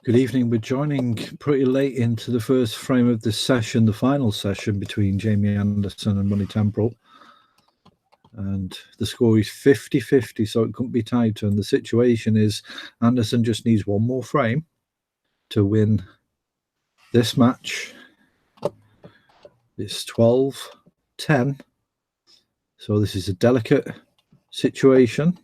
Good evening. We're joining pretty late into the first frame of this session, the final session between Jamie Anderson and Money Temporal. And the score is 50-50, so it couldn't be tighter. And the situation is Anderson just needs one more frame to win this match. It's 12-10. So this is a delicate situation.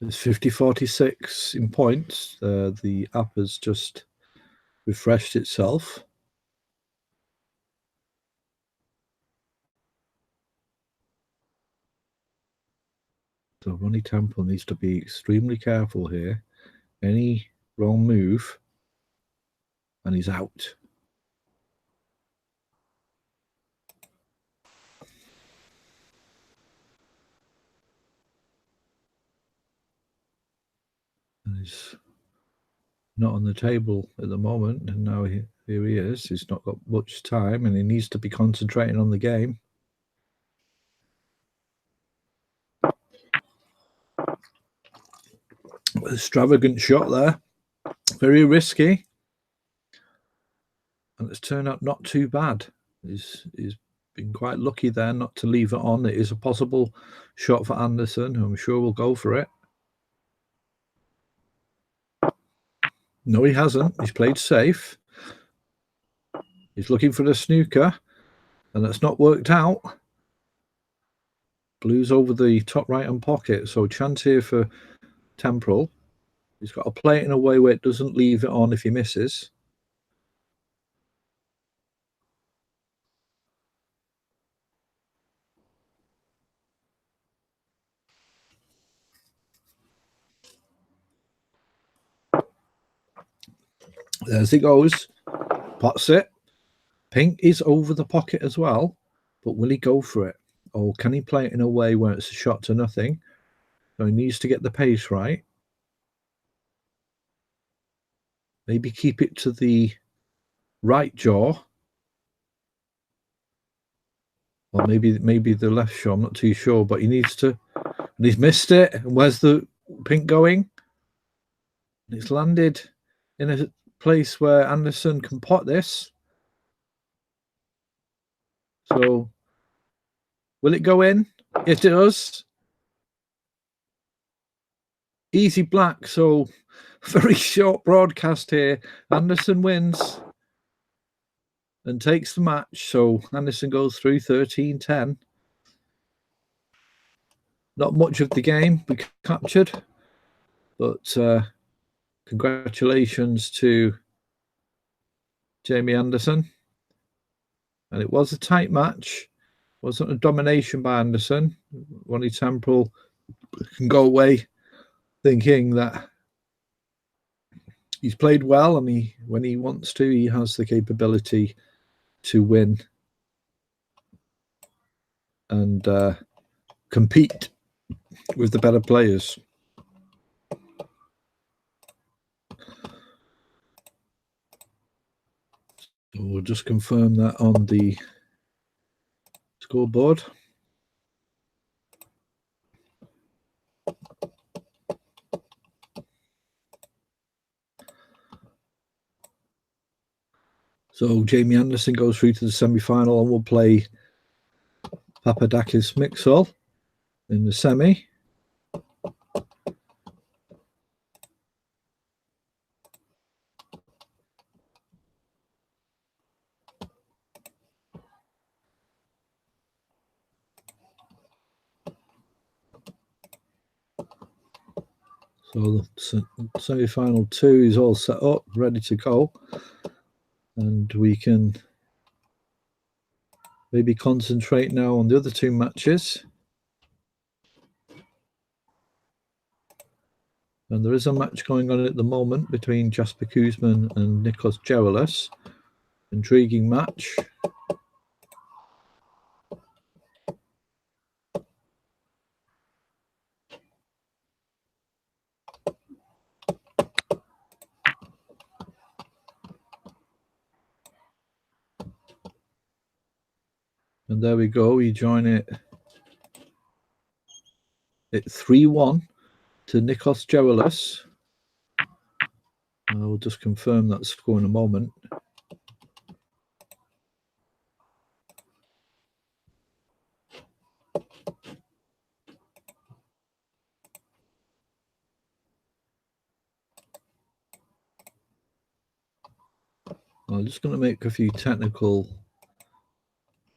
It's 50-46 in points. The app has just refreshed itself. So Money Temporal needs to be extremely careful here. Any wrong move, and he's out. And he's not on the table at the moment, and now here he is. He's not got much time, and he needs to be concentrating on the game. Extravagant shot there, very risky, and it's turned out not too bad. He's been quite lucky there not to leave it on. It is a possible shot for Anderson, who I'm sure will go for it. No, he hasn't. He's played safe. He's looking for the snooker, and that's not worked out. Blue's over the top right-hand pocket, so chance here for Temporal. He's got to play it in a way where it doesn't leave it on if he misses. There he goes. Pots it. Pink is over the pocket as well, but will he go for it? Or can he play it in a way where it's a shot to nothing? So he needs to get the pace right. Maybe keep it to the right jaw. Or maybe the left jaw, I'm not too sure, but he needs to, and he's missed it. And where's the pink going? It's landed in a place where Anderson can pot this. So will it go in? It does. Easy black. So very short broadcast here. Anderson wins and takes the match. So Anderson goes through 13-10. Not much of the game we captured, but congratulations to Jamie Anderson. And it was a tight match. It wasn't a domination by Anderson. Money Temporal can go away thinking that he's played well, and when he wants to, he has the capability to win and compete with the better players. So we'll just confirm that on the scoreboard. So Jamie Anderson goes through to the semi-final, and we'll play Papadakis Mixol in the semi. So the semi-final 2 is all set up, ready to go. And we can maybe concentrate now on the other two matches. And there is a match going on at the moment between Jasper Kuzman and Nikos Gerelis. Intriguing match. And there we go. We join it at 3-1 to Nikos Gerelis. I'll just confirm that score in a moment. I'm just going to make a few technical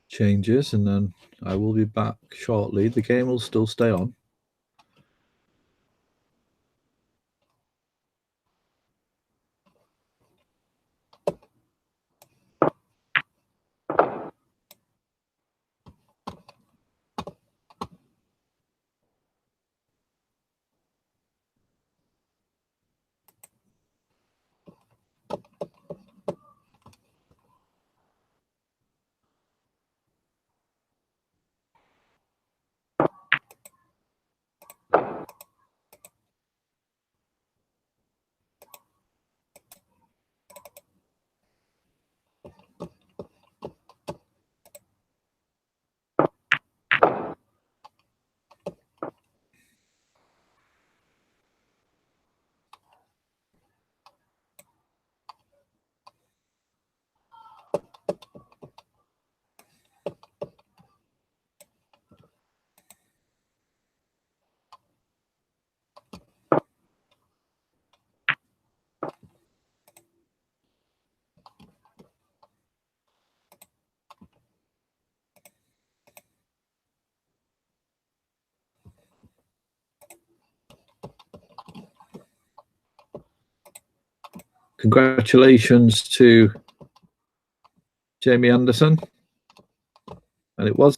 changes and then I will be back shortly. The game will still stay on. Congratulations to Jamie Anderson. And it was.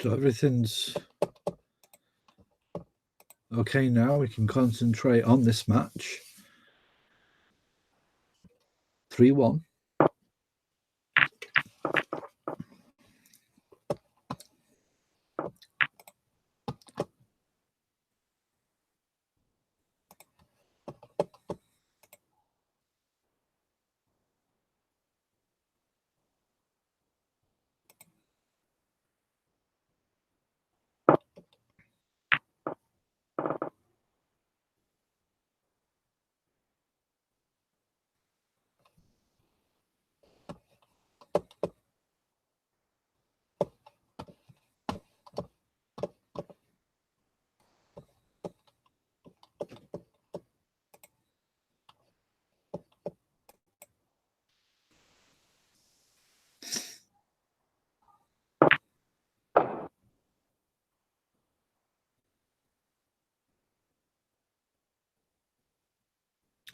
So everything's okay now. We can concentrate on this match. 3-1.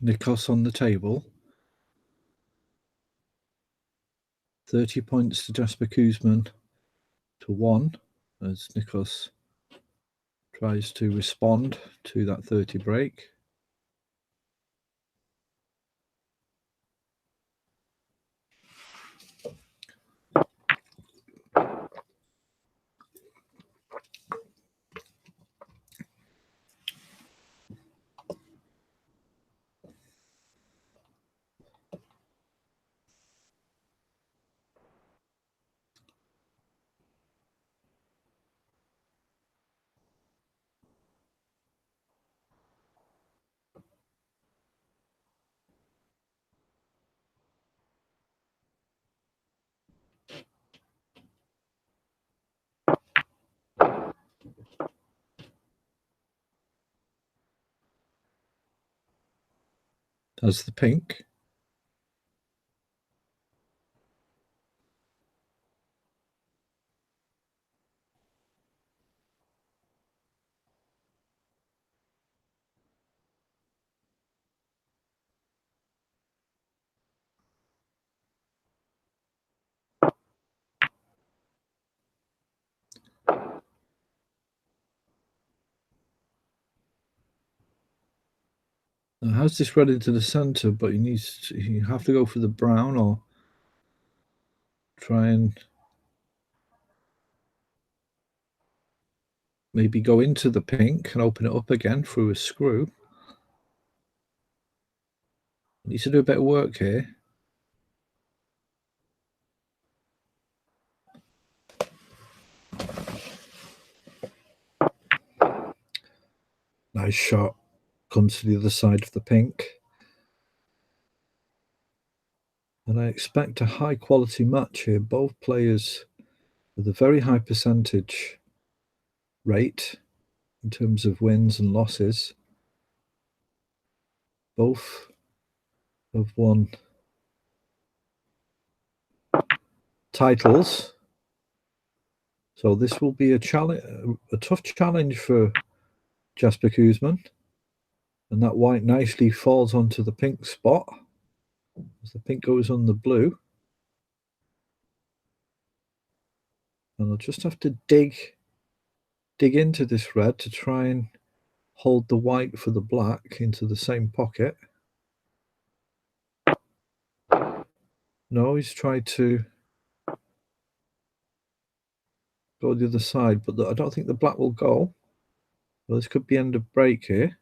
Nikos on the table. 30 points to Jasper Kuzman to 1 as Nikos tries to respond to that 30 break. As the pink. Now, how's this red into the centre? But you have to go for the brown or try and maybe go into the pink and open it up again through a screw. Needs to do a bit of work here. Nice shot. Comes to the other side of the pink. And I expect a high quality match here. Both players with a very high percentage rate in terms of wins and losses. Both have won titles. So this will be a tough challenge for Jasper Koosman. And that white nicely falls onto the pink spot as the pink goes on the blue. And I'll just have to dig into this red to try and hold the white for the black into the same pocket. No, he's tried to go the other side, but I don't think the black will go. Well, this could be end of break here.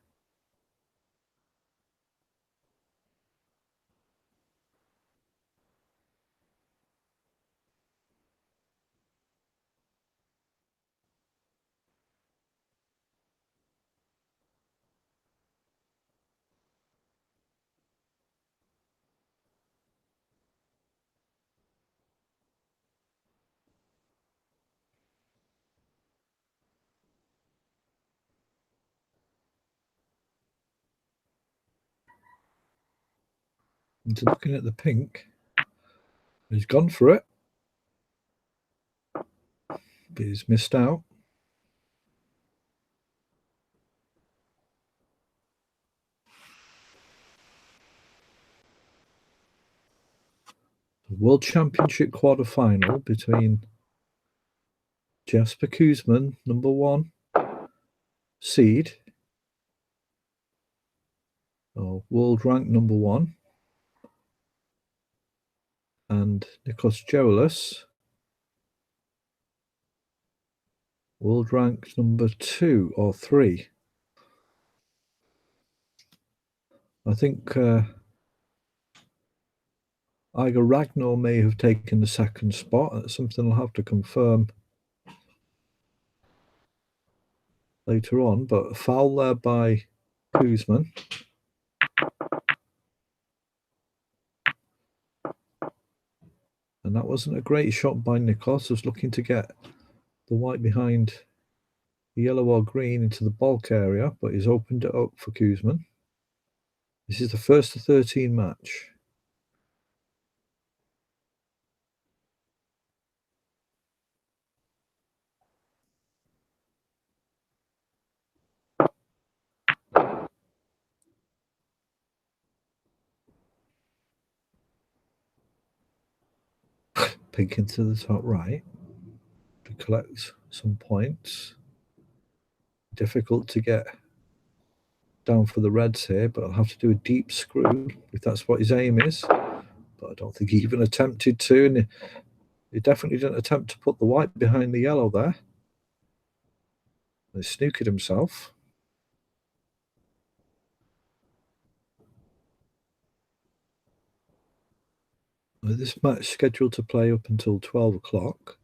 Into looking at the pink. He's gone for it, but he's missed out. The World Championship quarter-final between Jasper Koosman, number 1 seed, or world rank number 1, and Nikos Gerolis, world rank number 2 or 3. I think Igor Ragnar may have taken the second spot. That's something I'll have to confirm later on, but a foul there by Koosman. And that wasn't a great shot by Nikos. Was looking to get the white behind the yellow or green into the bulk area, but he's opened it up for Koosman. This is the first of 13 match. Pink into the top right to collect some points. Difficult to get down for the reds here, but I'll have to do a deep screw if that's what his aim is. But I don't think he even attempted to, and he definitely didn't attempt to put the white behind the yellow there. He snookered himself. This match scheduled to play up until 12 o'clock.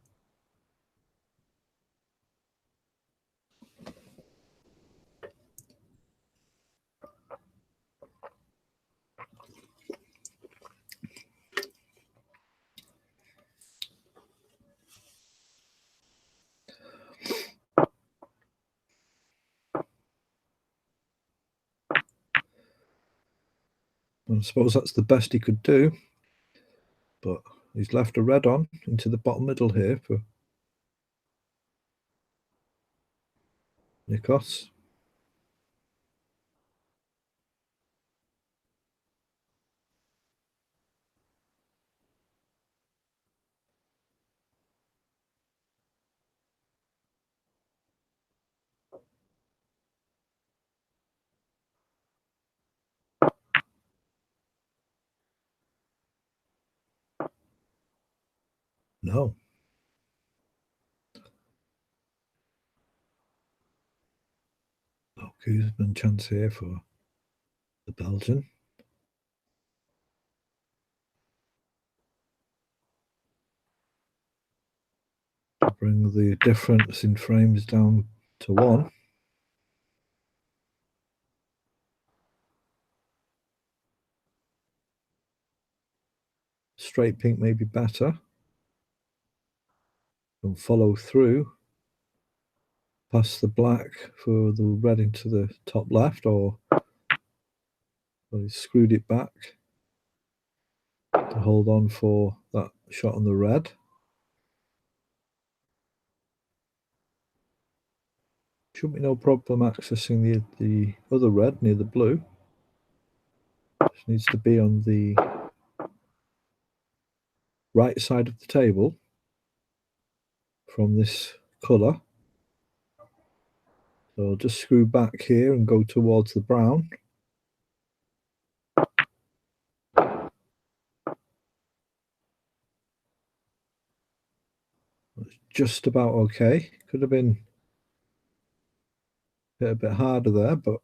I suppose that's the best he could do, but he's left a red on into the bottom middle here for Nikos. No. Oh, Guzman chance here for the Belgian. To bring the difference in frames down to 1. Straight pink may be better. And follow through past the black for the red into the top left, or he screwed it back to hold on for that shot on the red. Should be no problem accessing the other red near the blue. Just needs to be on the right side of the table from this colour. So I'll just screw back here and go towards the brown. It's just about okay. Could have been a bit harder there, but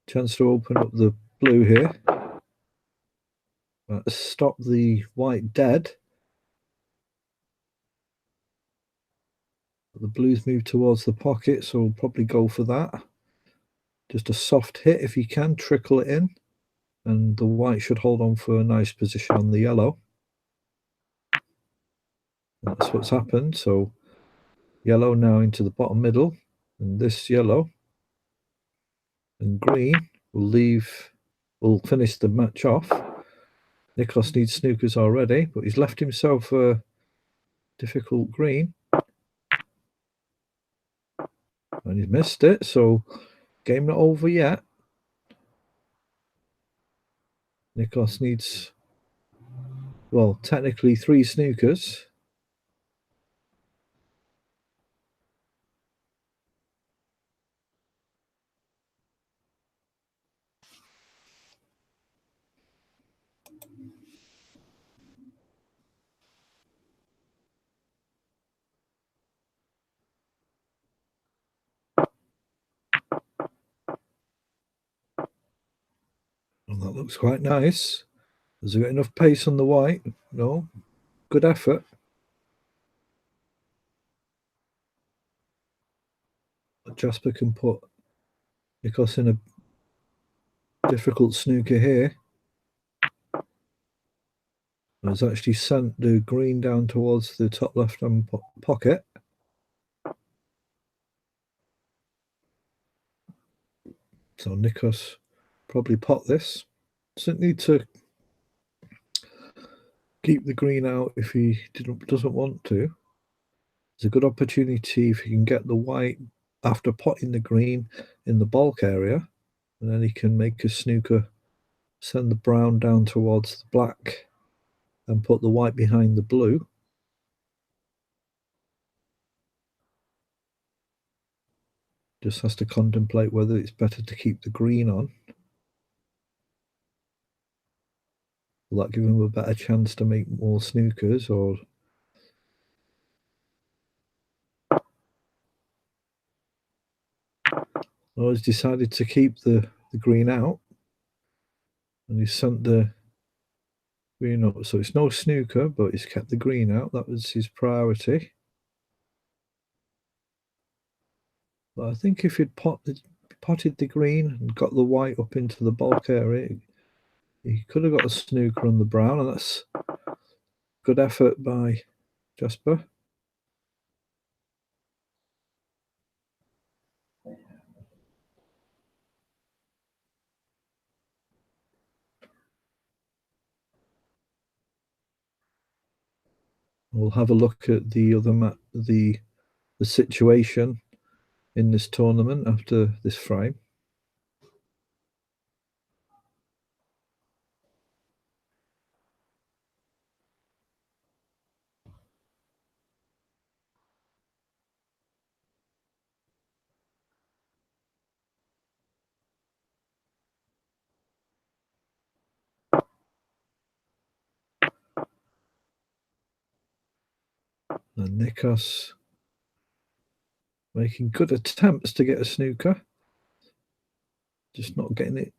chance to open up the blue here. Stop the white dead. The blues move towards the pocket, so we'll probably go for that. Just a soft hit if you can, trickle it in. And the white should hold on for a nice position on the yellow. That's what's happened. So yellow now into the bottom middle. And this yellow and green will finish the match off. Nikos needs snookers already, but he's left himself a difficult green. And he's missed it, so game not over yet. Nikos needs, well, technically 3 snookers. And that looks quite nice. Has he got enough pace on the white? No. Good effort. But Jasper can put Nikos in a difficult snooker here. Has actually sent the green down towards the top left-hand pocket. So Nikos probably pot this. Doesn't need to keep the green out if he doesn't want to. It's a good opportunity if he can get the white after potting the green in the bulk area, and then he can make a snooker, send the brown down towards the black and put the white behind the blue. Just has to contemplate whether it's better to keep the green on. Will that give him a better chance to make more snookers, or he's decided to keep the green out, and he's sent the green up. So it's no snooker, but he's kept the green out. That was his priority. But I think if he'd potted the green and got the white up into the bulk area, he could have got a snooker on the brown, and that's good effort by Jasper. We'll have a look at the other the situation in this tournament after this frame. And Nikos making good attempts to get a snooker, just not getting it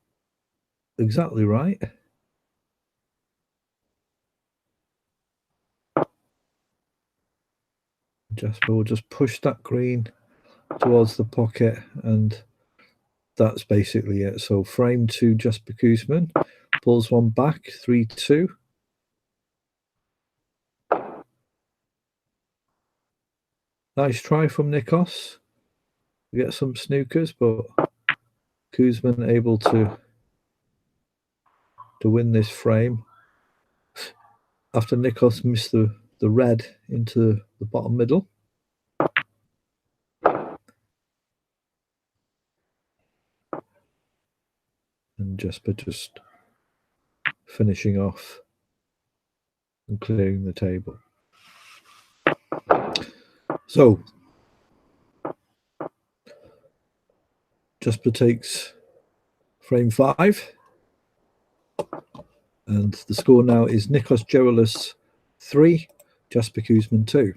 exactly right. Jasper will just push that green towards the pocket, and that's basically it. So frame 2, Jasper Koosman pulls one back, 3-2. Nice try from Nikos to get some snookers, but Koosman able to win this frame after Nikos missed the red into the bottom middle. And Jasper just finishing off and clearing the table. So Jasper takes frame 5. And the score now is Nikos Gerolis 3, Jasper Koosman 2.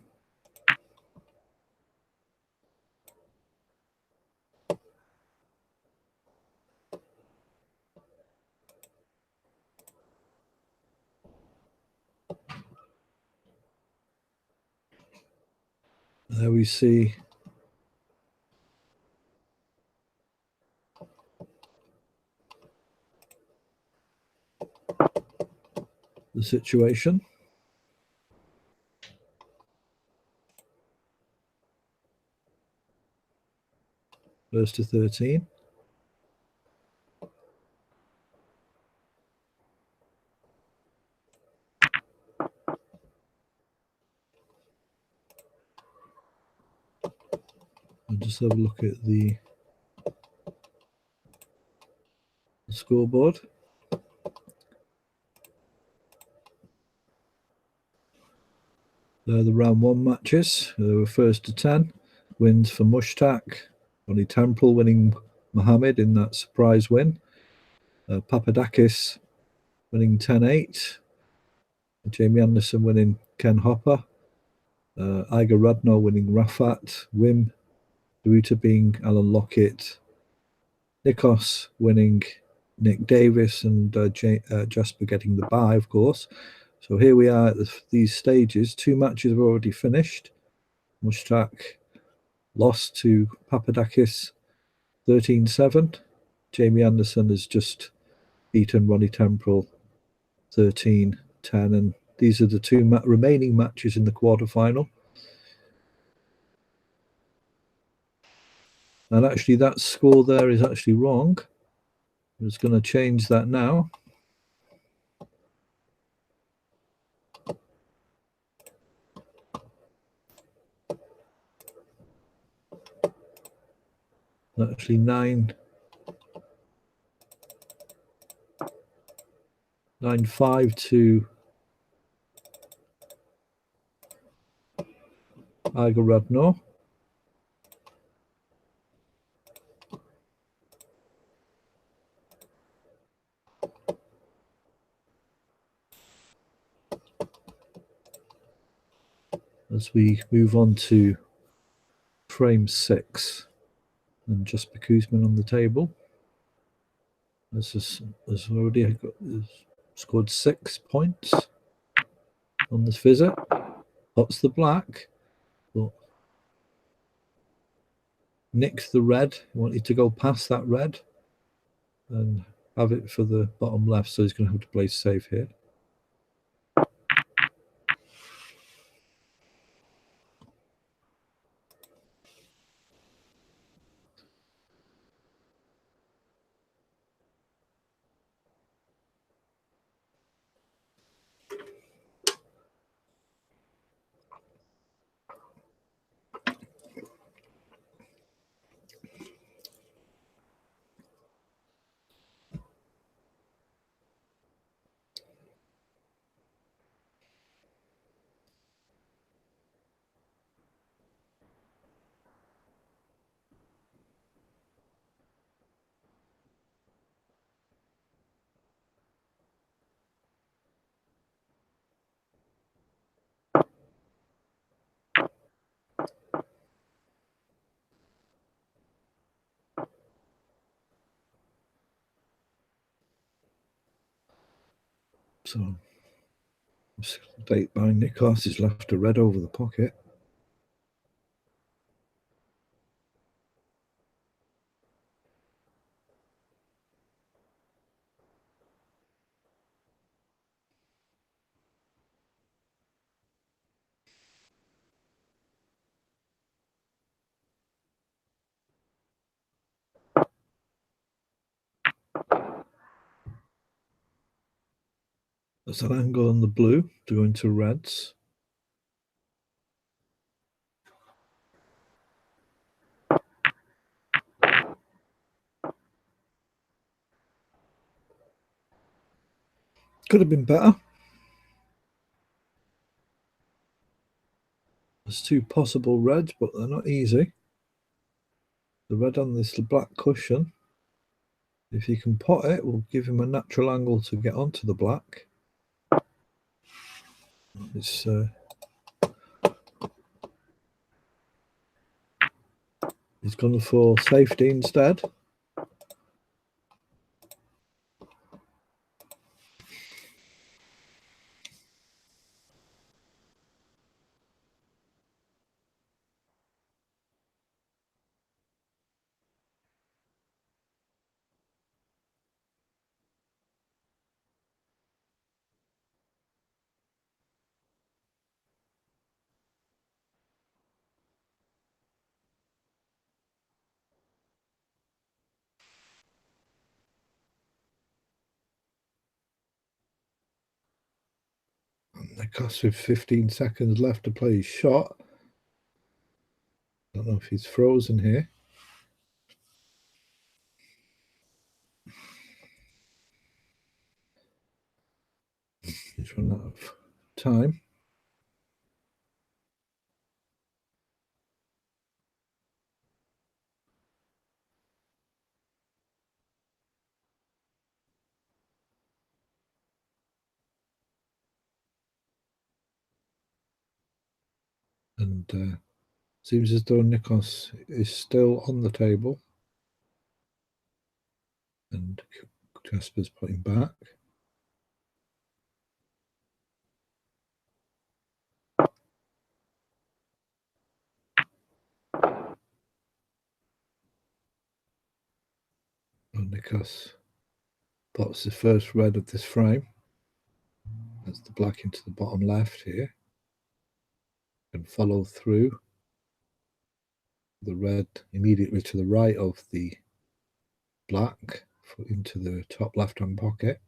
There we see the situation. First to 13. And just have a look at the scoreboard. There are the round 1 matches. They were first to 10. Wins for Mushtaq. Ronnie Temple winning Mohammed in that surprise win. Papadakis winning 10-8. Jamie Anderson winning Ken Hopper. Iger Radnor winning Rafat. Wim Daruta being Alan Lockett. Nikos winning Nick Davis, and Jasper getting the bye, of course. So here we are at these stages. 2 matches have already finished. Mushtaq lost to Papadakis 13-7. Jamie Anderson has just beaten Ronnie Temple 13-10. And these are the 2 remaining matches in the quarterfinal. And actually that score there is actually wrong. I'm just going to change that now. Actually 9-5 to Iger Radnor. As we move on to frame 6, and Jasper Koosman on the table has already scored 6 points on this visit. Pots the black, but nicked the red. He wanted to go past that red and have it for the bottom left, so he's going to have to play safe here. So mistake by Nikos. He's left a red over the pocket. There's an angle on the blue to go into reds. Could have been better. There's two possible reds, but they're not easy. The red on this black cushion, if he can pot it, will give him a natural angle to get onto the black. He's gone for safety instead. Nikos with 15 seconds left to play his shot. Don't know if he's frozen here. He's run out of time. And seems as though Nikos is still on the table. And Jasper's putting back. And Nikos pots the first red of this frame. That's the black into the bottom left here. And follow through the red immediately to the right of the black into the top left-hand pocket.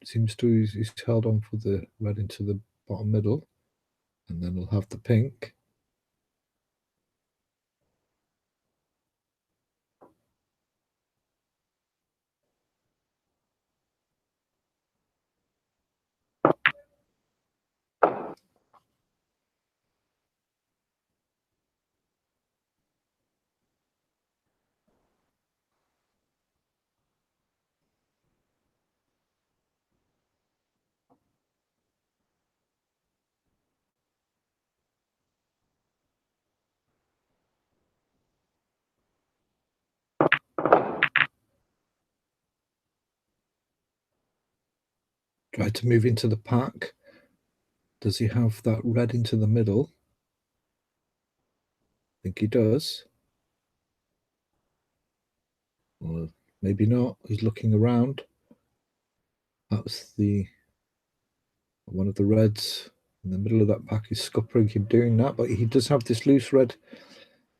Seems to he's held on for the red into the bottom middle, and then we'll have the pink. Try to move into the pack. Does he have that red into the middle? I think he does. Or maybe not. He's looking around. That's the one of the reds in the middle of that pack is scuppering him doing that, but he does have this loose red,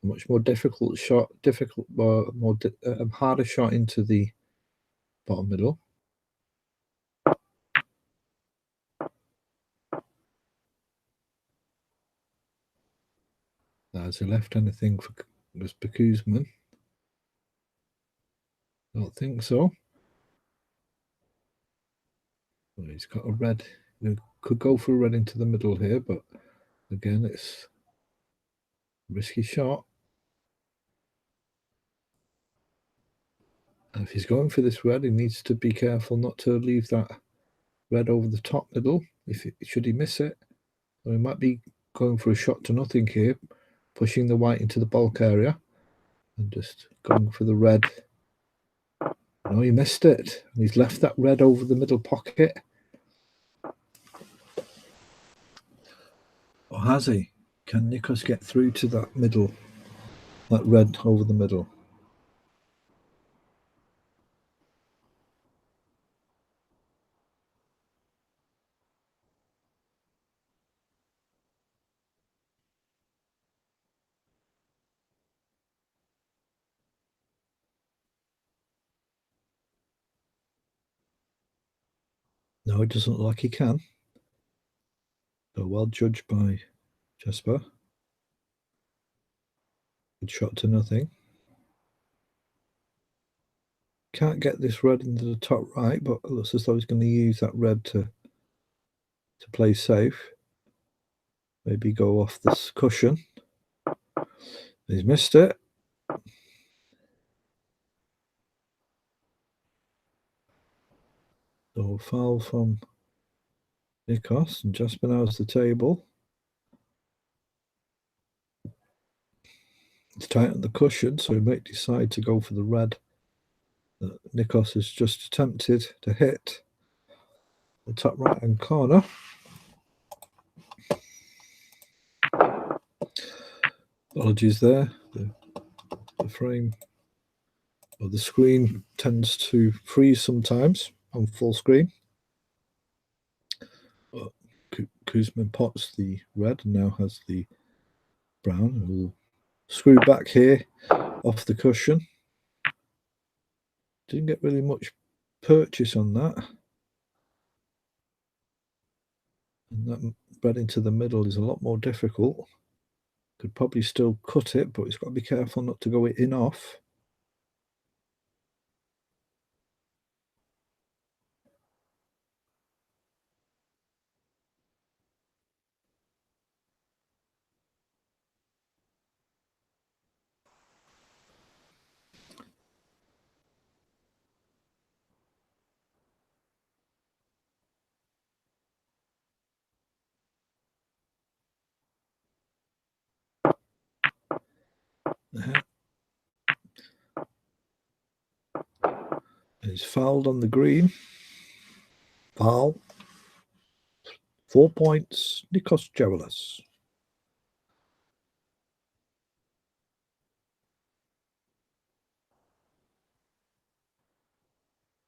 a much more difficult shot, harder shot into the bottom middle. Has he left anything for Mr. Kuzman? I don't think so. Well, he's got a red. He could go for a red into the middle here, but again, it's a risky shot. And if he's going for this red, he needs to be careful not to leave that red over the top middle. Should he miss it, so he might be going for a shot to nothing here, pushing the white into the bulk area and just going for the red. No, he missed it. He's left that red over the middle pocket. Or has he? Can Nikos get through to that middle, that red over the middle? No, it doesn't look like he can. So well judged by Jesper. Good shot to nothing. Can't get this red into the top right, but it looks as though he's going to use that red to play safe. Maybe go off this cushion. He's missed it. So foul from Nikos, and Jasper now has the table. It's tight on the cushion, so he might decide to go for the red that Nikos has just attempted to hit the top right-hand corner. Apologies there. The frame or the screen tends to freeze sometimes on full screen. Kuzmin pots the red and now has the brown. We'll screw back here off the cushion. Didn't get really much purchase on that. And that red into the middle is a lot more difficult. Could probably still cut it, but he's got to be careful not to go in off. He's fouled on the green. Foul. 4 points, Nikos Gerolis.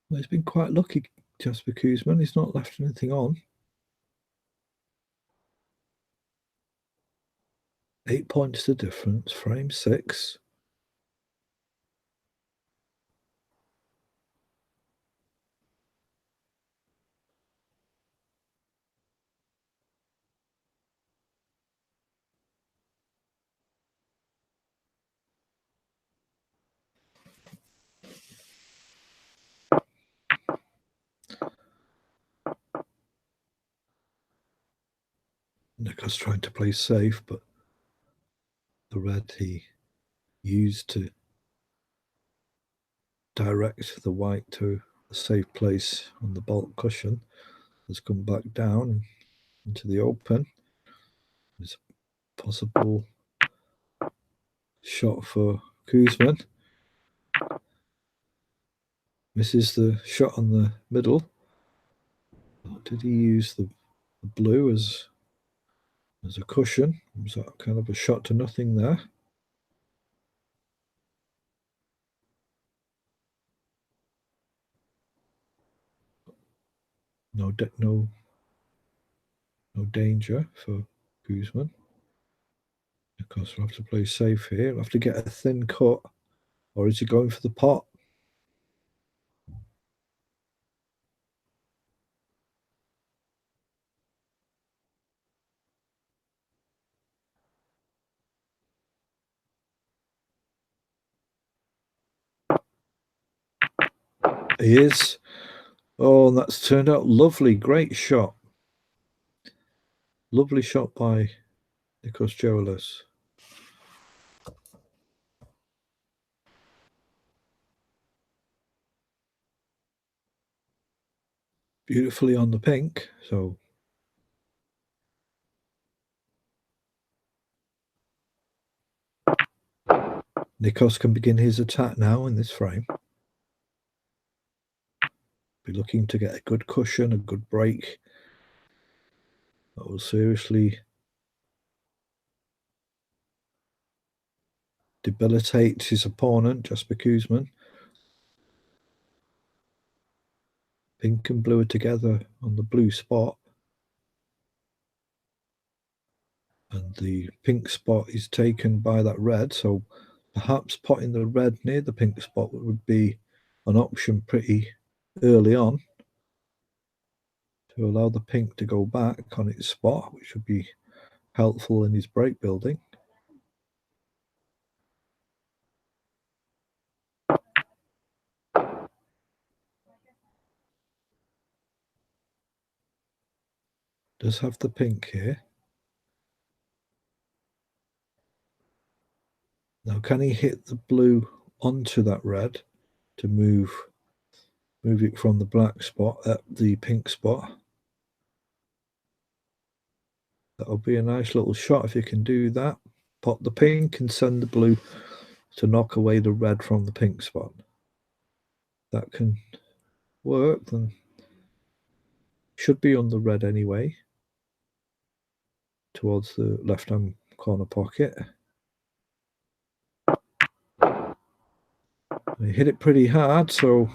Well, he's been quite lucky, Jasper Kuzmin. He's not left anything on. 8 points the difference, frame 6. Nikos trying to play safe, but the red he used to direct the white to a safe place on the bulk cushion has come back down into the open. There's a possible shot for Kuzmin. Misses the shot on the middle. Did he use the blue as a cushion? Was that kind of a shot to nothing there? No danger for Kuzmin. Of course, we'll have to play safe here. We'll have to get a thin cut. Or is he going for the pot? He is. Oh, and that's turned out lovely. Great shot. Lovely shot by Nikos Gerolis. beautifully on the pink, so Nikos can begin his attack now in this frame. Be looking to get a good cushion, a good break. That will seriously debilitate his opponent, Jasper Kuzman. Pink and blue are together on the blue spot. And the pink spot is taken by that red, so perhaps potting the red near the pink spot would be an option pretty early on to allow the pink to go back on its spot, which would be helpful in his break building. Does have the pink here. Now, can he hit the blue onto that red to move it from the black spot at the pink spot? That'll be a nice little shot if you can do that. Pot the pink and send the blue to knock away the red from the pink spot. That can work, then should be on the red anyway, towards the left-hand corner pocket. He hit it pretty hard, so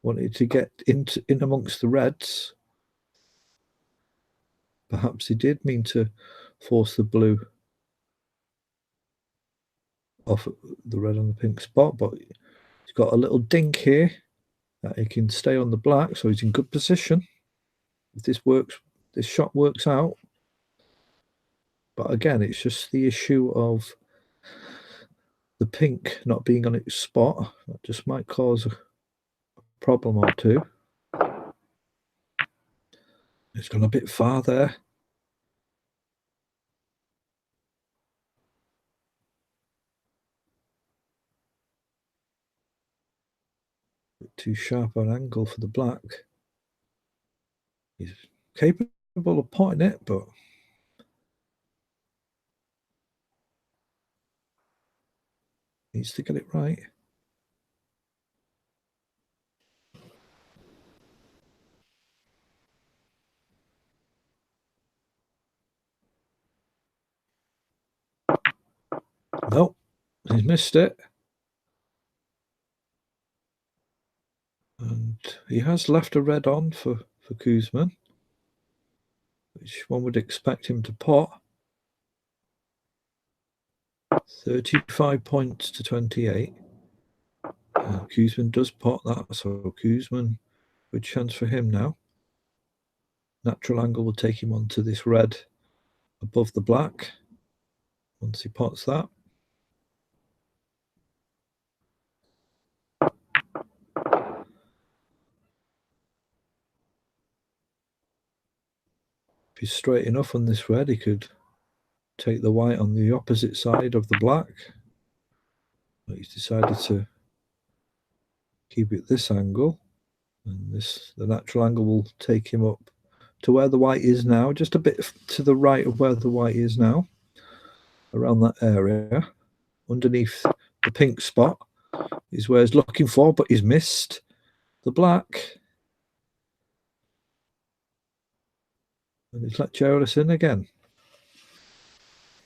wanted to get in amongst the reds. Perhaps he did mean to force the blue off the red on the pink spot, but he's got a little dink here that he can stay on the black, so he's in good position. If this works, this shot works out. But again, it's just the issue of the pink not being on its spot. That just might cause a problem or two. It's gone a bit far there. Bit too sharp an angle for the black. He's capable of potting it, but needs to get it right. Nope, he's missed it. And he has left a red on for Kuzman, which one would expect him to pot. 35 points to 28. Kuzman does pot that, so Kuzman, good chance for him now. Natural angle will take him onto this red above the black once he pots that. If he's straight enough on this red, he could take the white on the opposite side of the black. But he's decided to keep it this angle, and the natural angle will take him up to where the white is now, just a bit to the right of where the white is now, around that area. Underneath the pink spot is where he's looking for, but he's missed the black. And he's let Geraldus in again.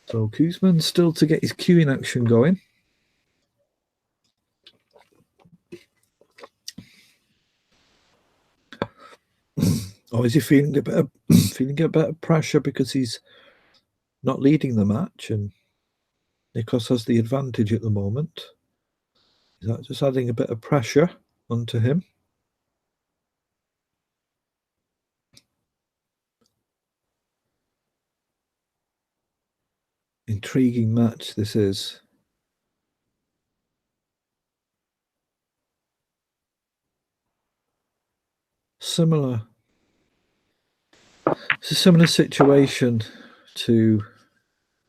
So Kuzman still to get his queuing action going. Or is he feeling a bit of pressure because he's not leading the match and Nikos has the advantage at the moment? Is that just adding a bit of pressure onto him? Intriguing match this is. Similar. It's a similar situation to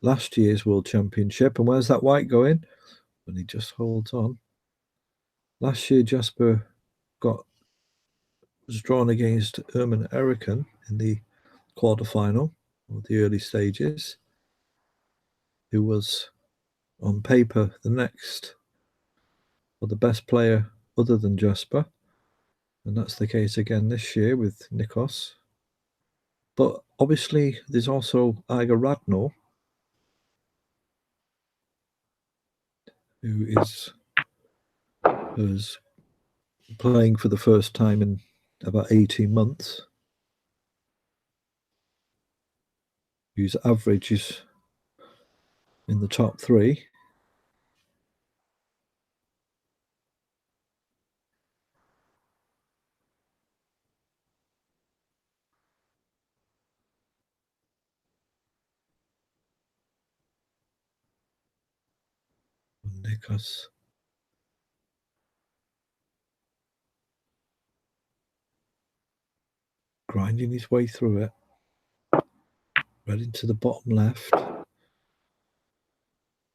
last year's World Championship. And where's that white going? And he just holds on. Last year, Jasper got was drawn against Erman Eriken in the quarterfinal, or the early stages, who was on paper the next or the best player other than Jasper. And that's the case again this year with Nikos. But obviously, there's also Iga Radnor, who is playing for the first time in about 18 months, whose average is in the top 3. Nikos grinding his way through it, right into the bottom left.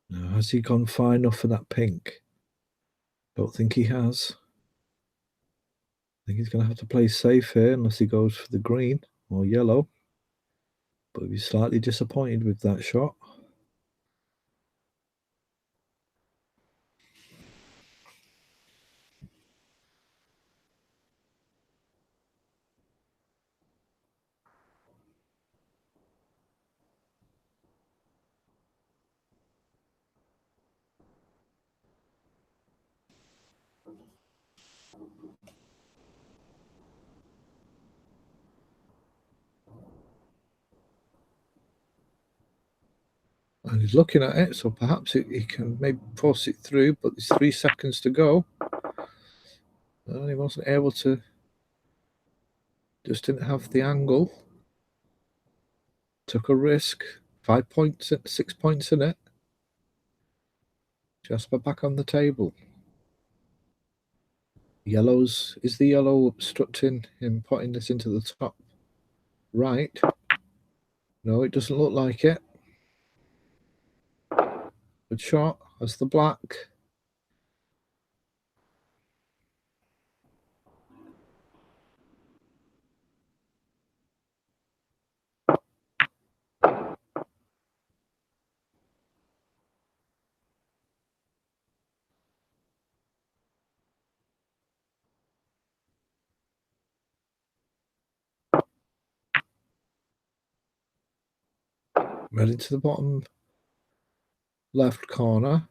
Now, has he gone far enough for that pink? Don't think he has. I think he's going to have to play safe here unless he goes for the green or yellow. But he'll be slightly disappointed with that shot. And he's looking at it, so perhaps he can maybe force it through, but there's 3 seconds to go. And he wasn't able to, just didn't have the angle. Took a risk. 5 points, 6 points in it. Jasper back on the table. Yellows, is the yellow obstructing him putting this into the top right? No, it doesn't look like it. Good shot. That's the black. Right into the bottom left corner.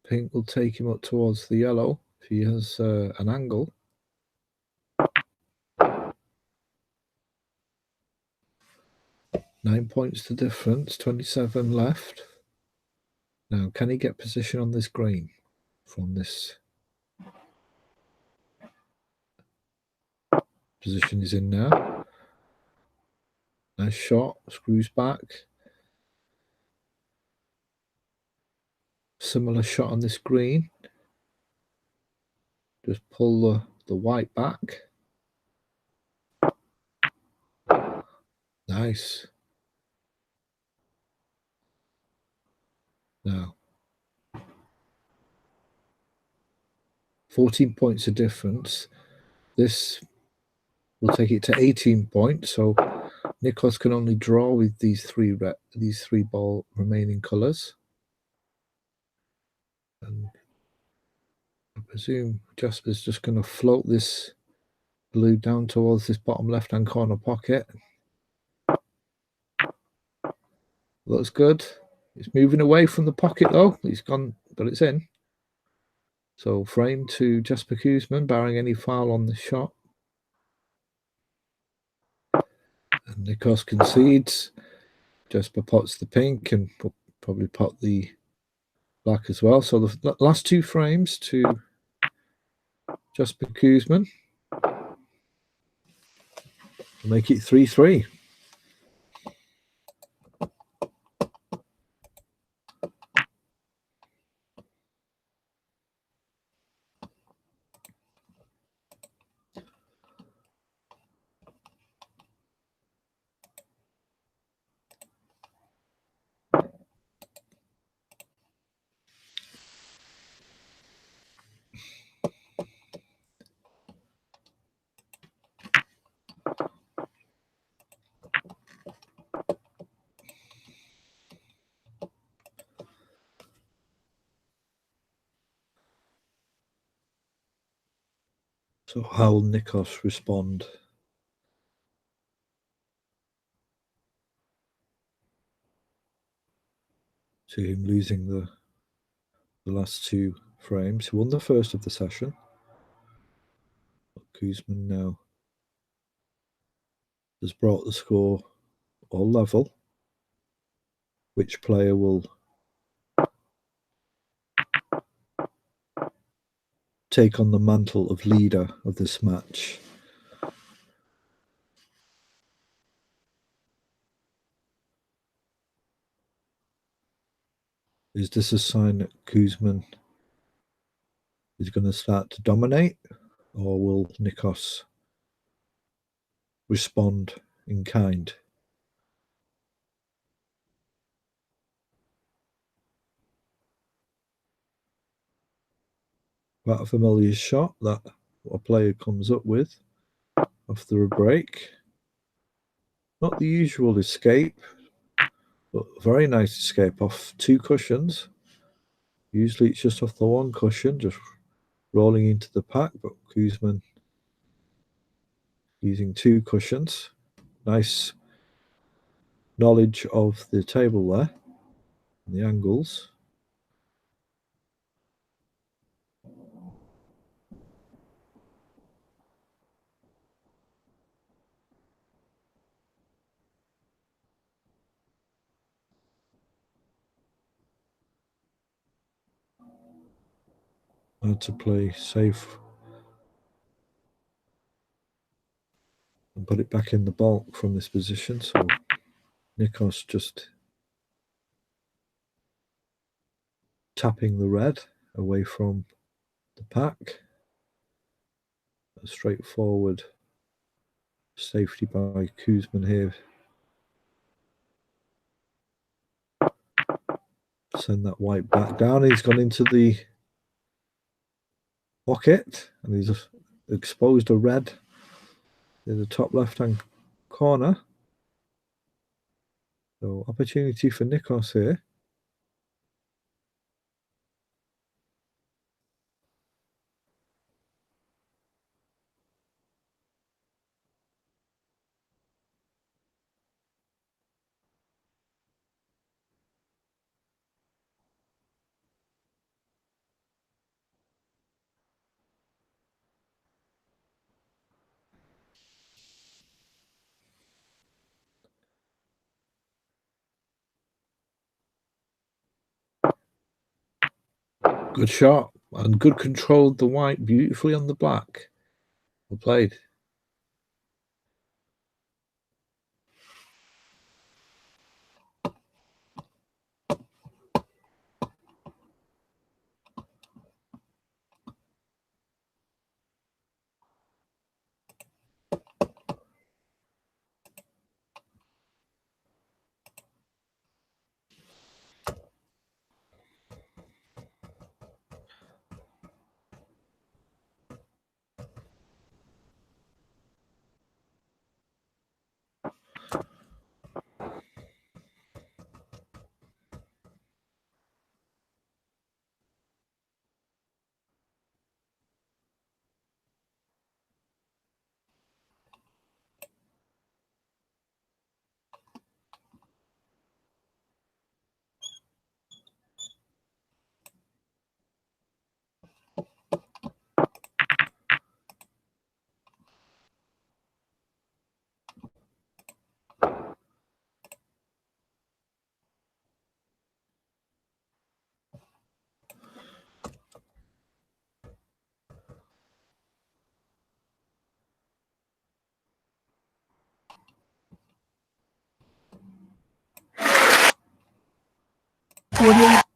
Pink will take him up towards the yellow if he has an angle. Nine points to difference, 27 left. Now, can he get position on this green from this position he's in now? Nice shot, screws back. Similar shot on this green. Just pull the white back. Nice. Now, 14 points of difference. This will take it to 18 points. So Nikos can only draw with these three ball remaining colours. And I presume Jasper's just going to float this blue down towards this bottom left-hand corner pocket. Looks good. It's moving away from the pocket though. He's gone, but it's in. So frame to Jasper Koosman, barring any foul on the shot. And Nikos concedes. Jasper pots the pink and probably pot the black as well. So the last 2 frames to Jasper Koosman. Make it 3-3. So how will Nikos respond? To him losing the last two frames. He won the first of the session. But Kuzmin now has brought the score all level. Which player will take on the mantle of leader of this match? Is this a sign that Kuzmin is going to start to dominate, or will Nikos respond in kind? Quite a familiar shot that a player comes up with after a break. Not the usual escape, but a very nice escape off two cushions. Usually it's just off the one cushion, just rolling into the pack, but Kuzmin using two cushions. Nice knowledge of the table there, and the angles. Had to play safe and put it back in the bulk from this position. So Nikos just tapping the red away from the pack. A straightforward safety by Kuzmin here. Send that white back down. He's gone into the pocket and he's exposed a red in the top left-hand corner. So opportunity for Nikos here. Good shot and good control of the white beautifully on the black. Well played. Audio Jungle.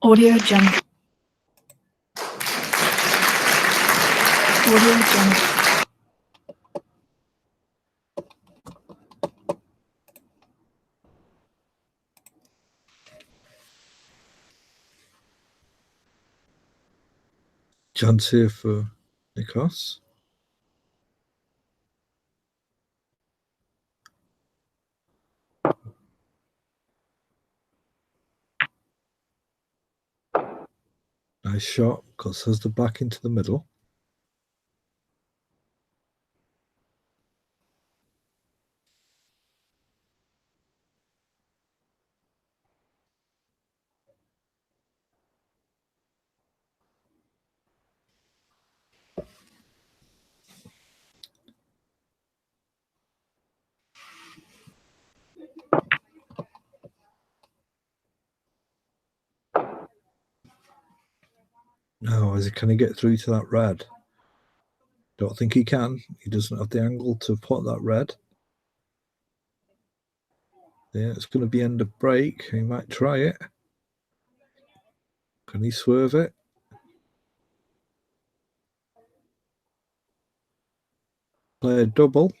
Audio Jungle. Audio Jungle. chance here for Nikos. Nice shot. Because has the black into the middle. Now, can he get through to that red? Don't think he can. He doesn't have the angle to pot that red. Yeah, it's going to be end of break. He might try it. Can he swerve it? Play a double.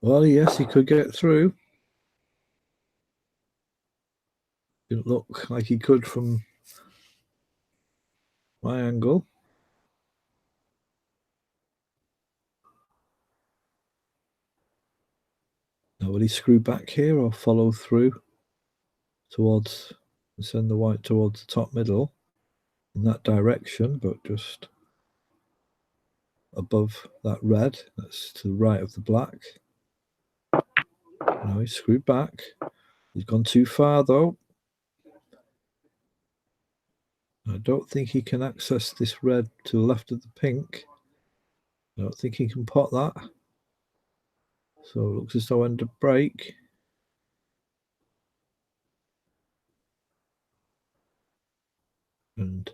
Well, yes, he could get through. Didn't look like he could from my angle. Now, will he screw back here or follow through towards, send the white towards the top middle in that direction, but just above that red? That's to the right of the black. No, he's screwed back. He's gone too far, though. I don't think he can access this red to the left of the pink. I don't think he can pot that. So it looks as though end of break. And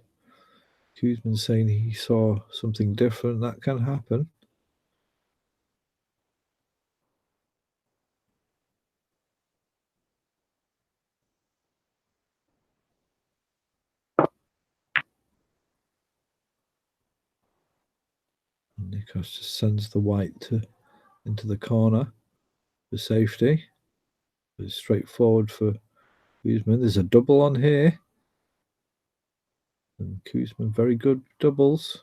Kuzman saying he saw something different. That can happen. And Nikos just sends the white into the corner for safety. It's straightforward for Kuzman. There's a double on here. And Kuzman, very good doubles.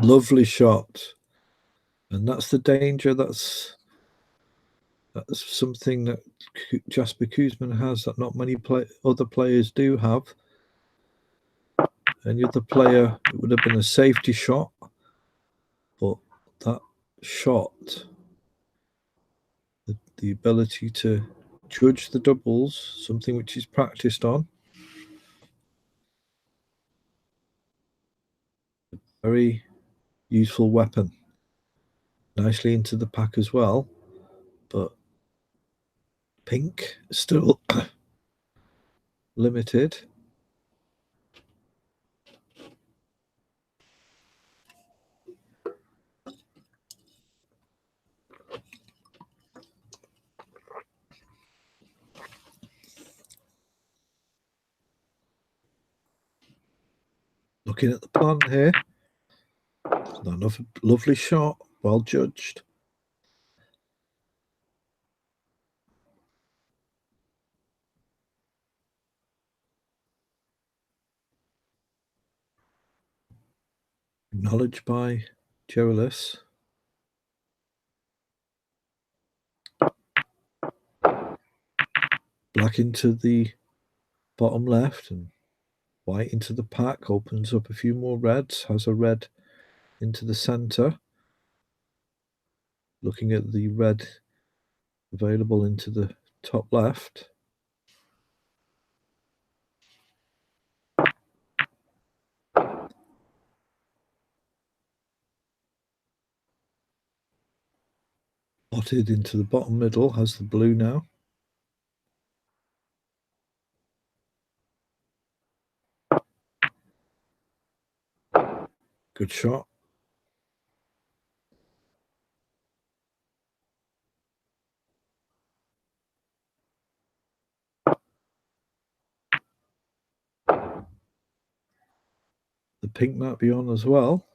Lovely shot. And that's the danger. That's something that Jasper Kuzman has that not many other players do have. Any other player, it would have been a safety shot. But that shot, the ability to judge the doubles, something which he's practiced on. A very useful weapon. Nicely into the pack as well. But pink still limited. Looking at the plan here. Another lovely shot. Well judged. Acknowledged by Joelis. Black into the bottom left and white into the pack. Opens up a few more reds. Has a red into the center. Looking at the red available into the top left. Potted into the bottom middle. Has the blue now. Good shot. pink might be on as well.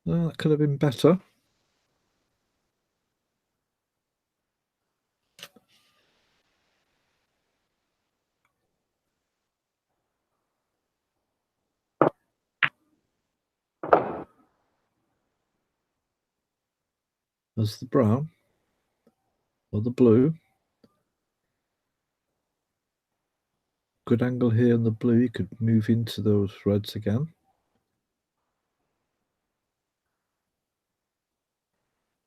Oh, that could have been better. There's the brown or the blue. Good angle here on the blue. You could move into those reds again.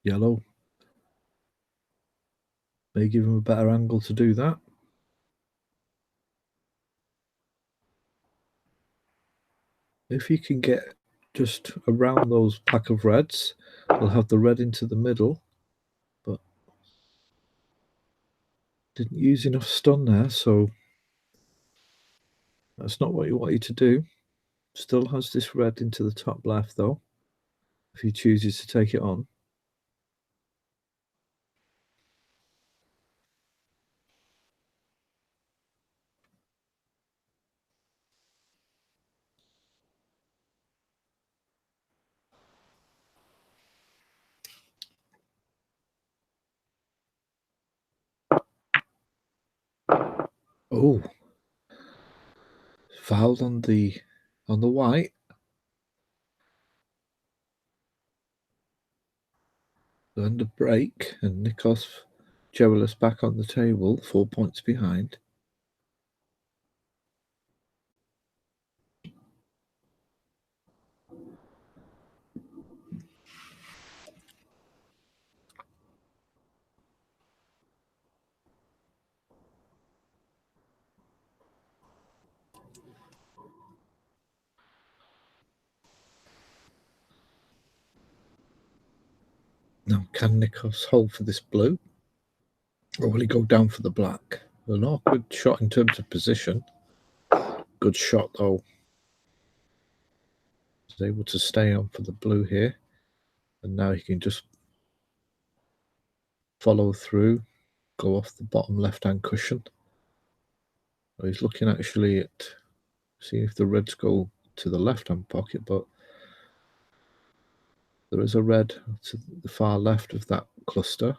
Yellow. May give him a better angle to do that. If you can get just around those pack of reds, we'll have the red into the middle, but didn't use enough stun there, so that's not what you want you to do. Still has this red into the top left though, if he chooses to take it on. Oh, fouled on the white. End of break, and Nikos Gevelis back on the table, 4 points behind. Now, can Nikos hold for this blue? Or will he go down for the black? An awkward shot in terms of position. Good shot, though. He's able to stay on for the blue here. And now he can just follow through, go off the bottom left-hand cushion. Well, he's looking actually at seeing if the reds go to the left-hand pocket, but there is a red to the far left of that cluster.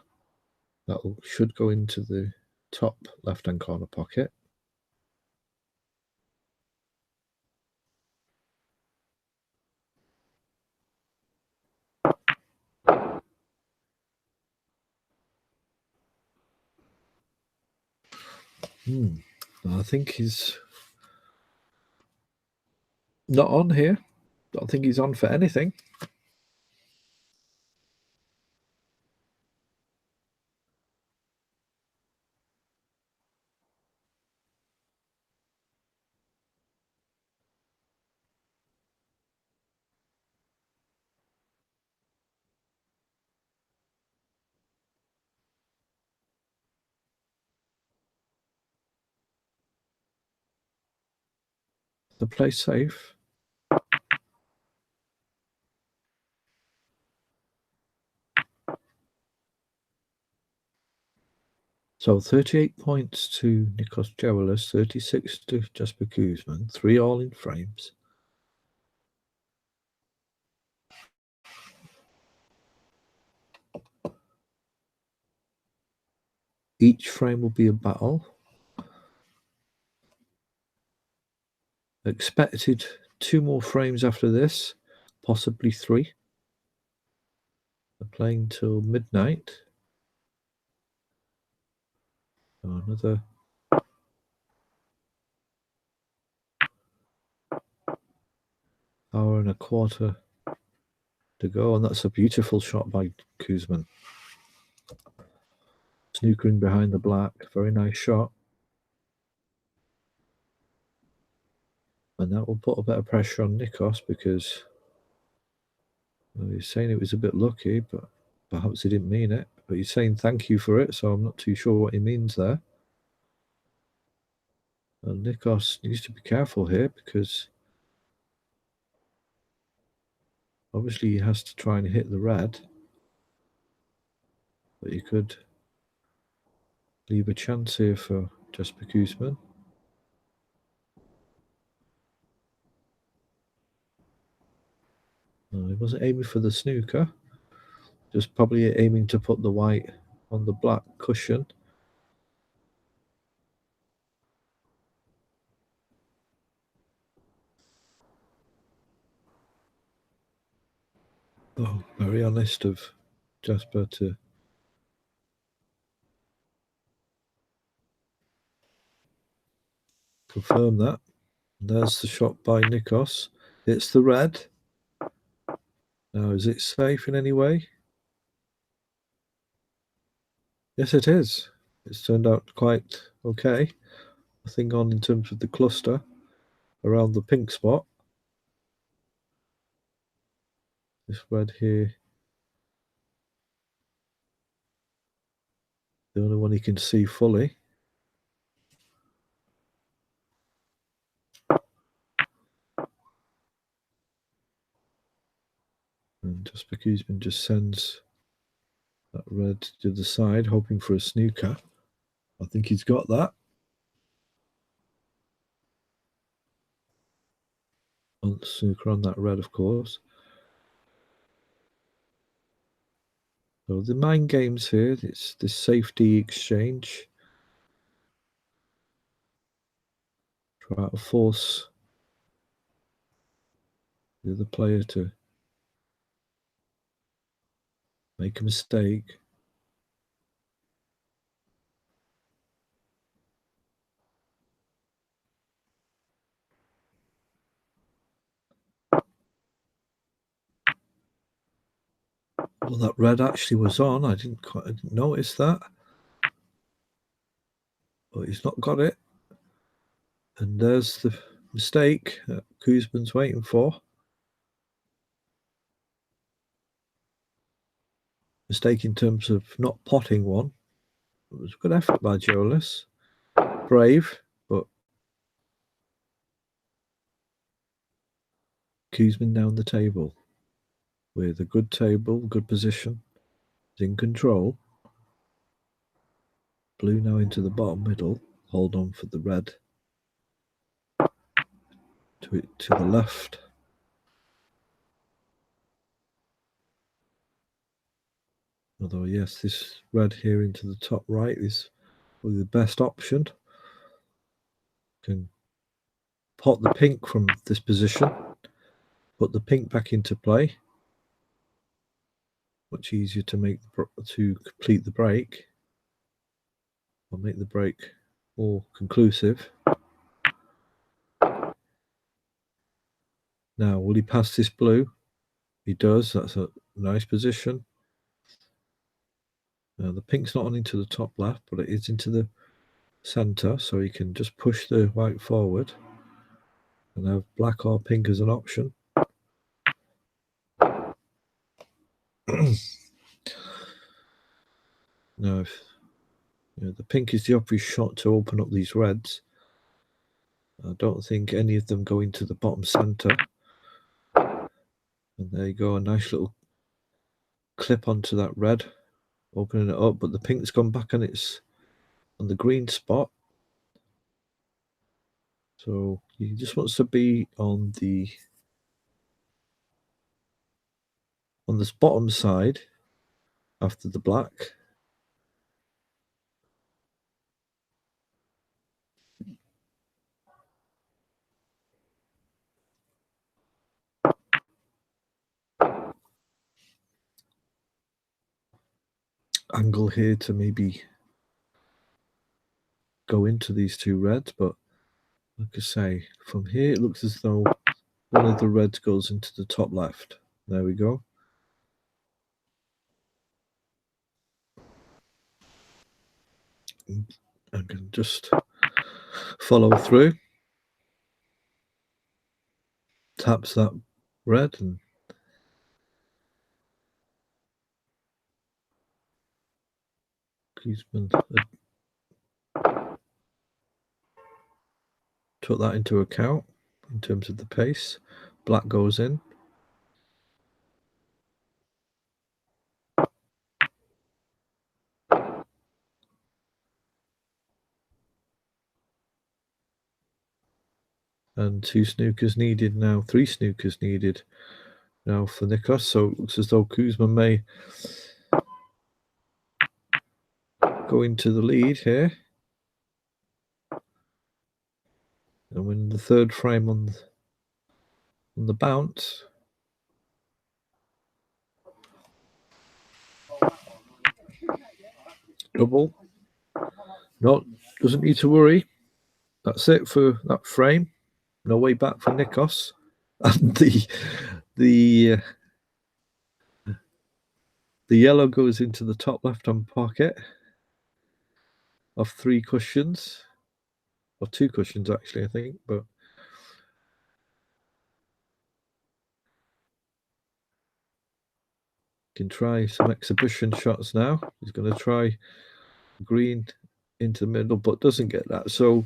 That should go into the top left-hand corner pocket. I think he's not on here. I don't think he's on for anything. The play safe. So 38 points to Nikos Gevelis, 36 to Jasper Kuzman, 3 all in frames. Each frame will be a battle. Expected 2 more frames after this, possibly 3. They're playing till midnight. So another hour and a quarter to go, and that's a beautiful shot by Kuzman. Snookering behind the black, very nice shot. And that will put a bit of pressure on Nikos because he's saying it was a bit lucky, but perhaps he didn't mean it. But he's saying thank you for it, so I'm not too sure what he means there. And Nikos needs to be careful here because obviously he has to try and hit the red. But you could leave a chance here for Jesper Koosman. He wasn't aiming for the snooker, just probably aiming to put the white on the black cushion. Oh, very honest of Jesper to confirm that. There's the shot by Nikos. It's the red. Now, is it safe in any way? Yes, it is. It's turned out quite okay. Nothing on in terms of the cluster around the pink spot. This red here, the only one you can see fully. And Jesper Koosman just sends that red to the side, hoping for a snooker. I think he's got that. On the snooker on that red, of course. So the mind games here, it's this safety exchange. Try to force the other player to make a mistake. Well, that red actually was on. I didn't notice that. But he's not got it. And there's the mistake that Koosman's waiting for. Mistake in terms of not potting one. It was a good effort by Jonas. Brave, but Koosman down the table with a good table, good position. He's in control. Blue now into the bottom middle. Hold on for the red. To the left. Although, yes, this red here into the top right is probably the best option. Can pot the pink from this position. Put the pink back into play. Much easier to complete the break. Or make the break more conclusive. Now, will he pass this blue? He does. That's a nice position. Now, the pink's not on into the top left, but it is into the center, so he can just push the white forward and have black or pink as an option. Now, the pink is the obvious shot to open up these reds. I don't think any of them go into the bottom center. And there you go, a nice little clip onto that red, opening it up, but the pink's gone back on the green spot. So he just wants to be on this bottom side after the black. Angle here to maybe go into these two reds, but like I say, from here it looks as though one of the reds goes into the top left. There we go. I can just follow through. Taps that red and Koosman took that into account in terms of the pace. Black goes in. And 2 snookers needed now, 3 snookers needed now for Nikos. So it looks as though Kuzma may go into the lead here and win the third frame on the bounce. Double. No, doesn't need to worry. That's it for that frame. No way back for Nikos. And the yellow goes into the top left-hand pocket of 3 cushions, or 2 cushions actually, I think. But can try some exhibition shots now. He's going to try green into the middle, but doesn't get that. So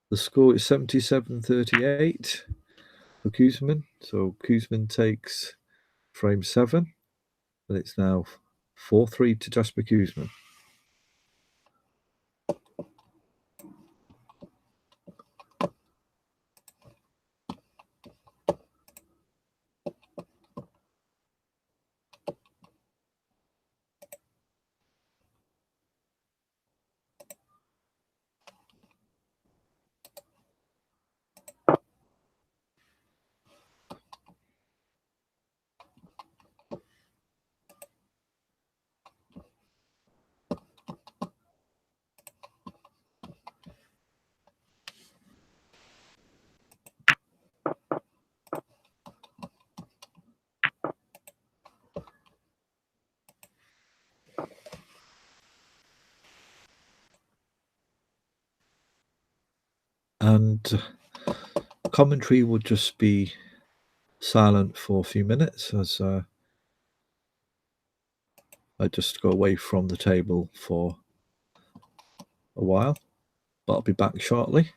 the score is 77-38 for Kuzmin. So Kuzmin takes frame 7, and it's now 4-3 to Jasper Kuzmin. And commentary would just be silent for a few minutes as I just go away from the table for a while, but I'll be back shortly.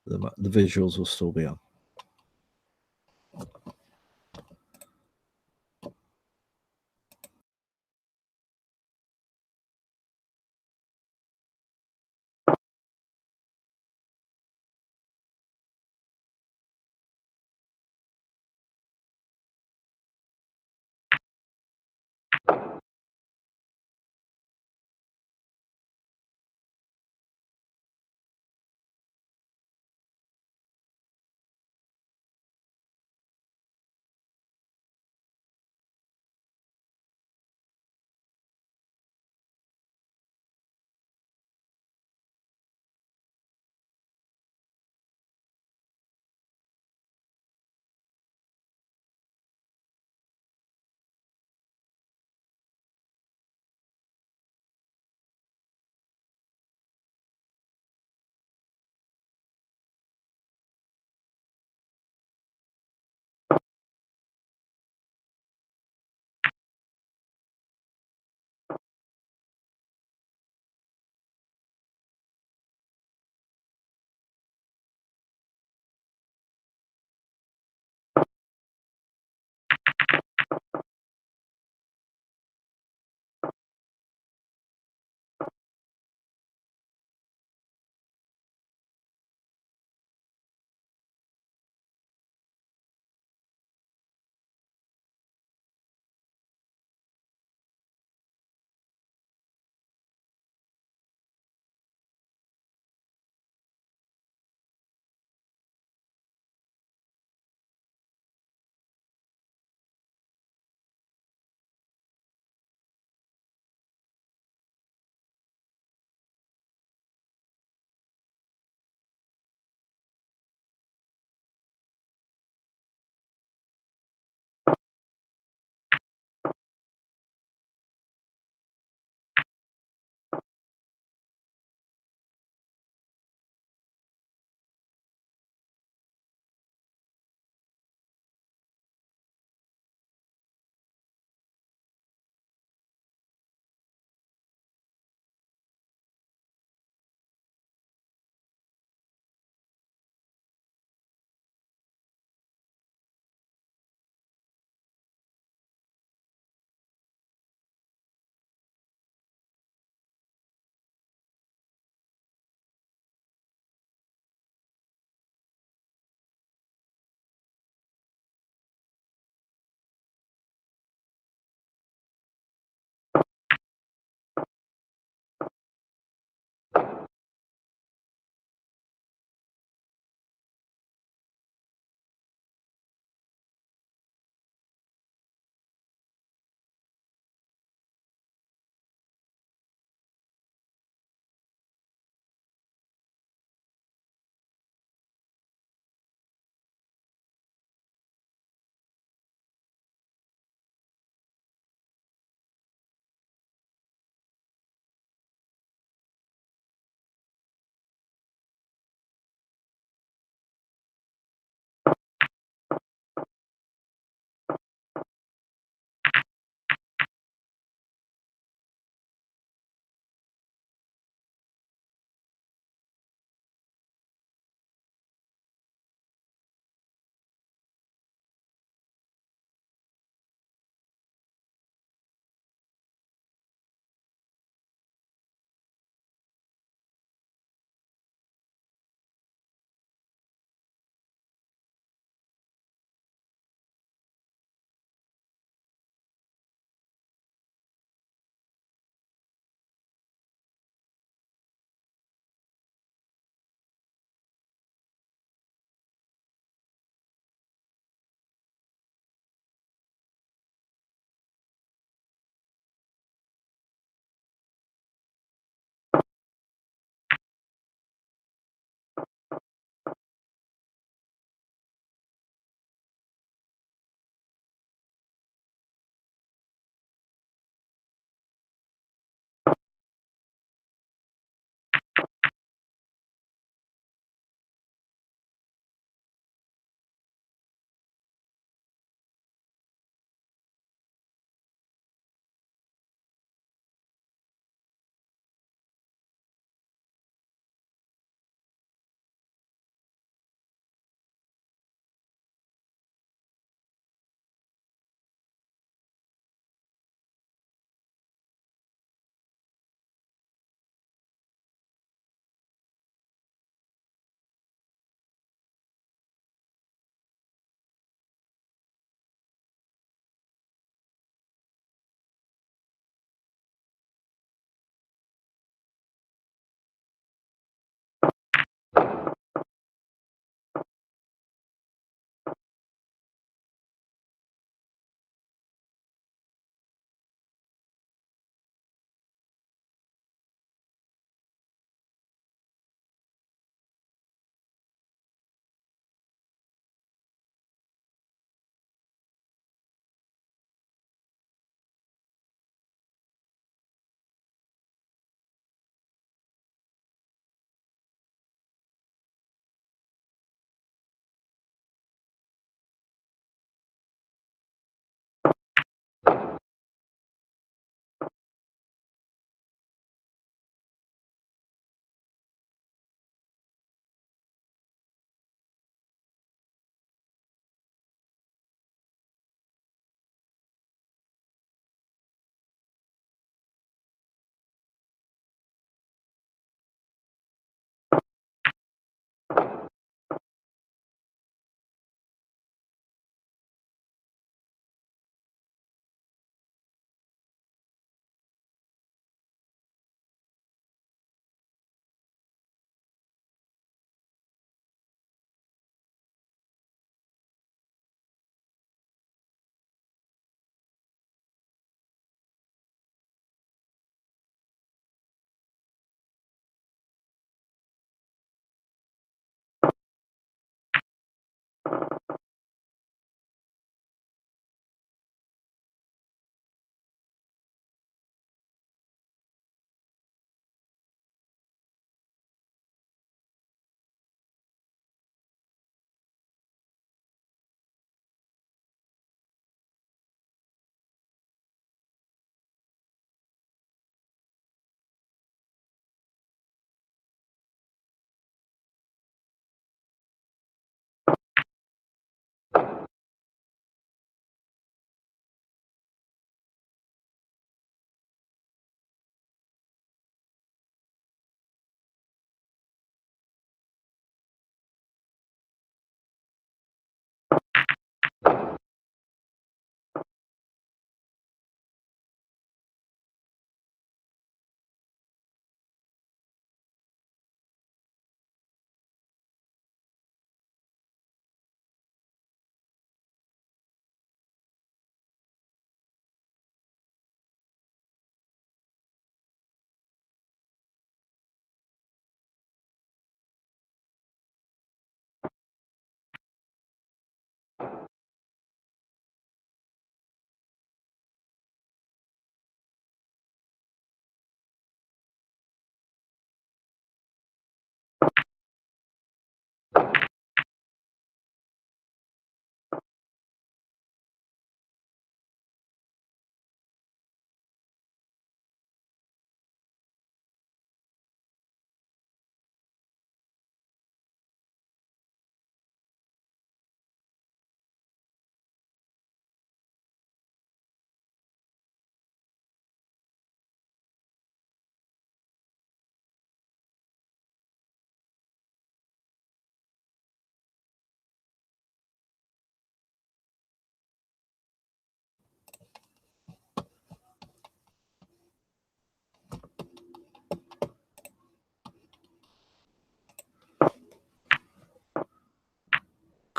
The visuals will still be on.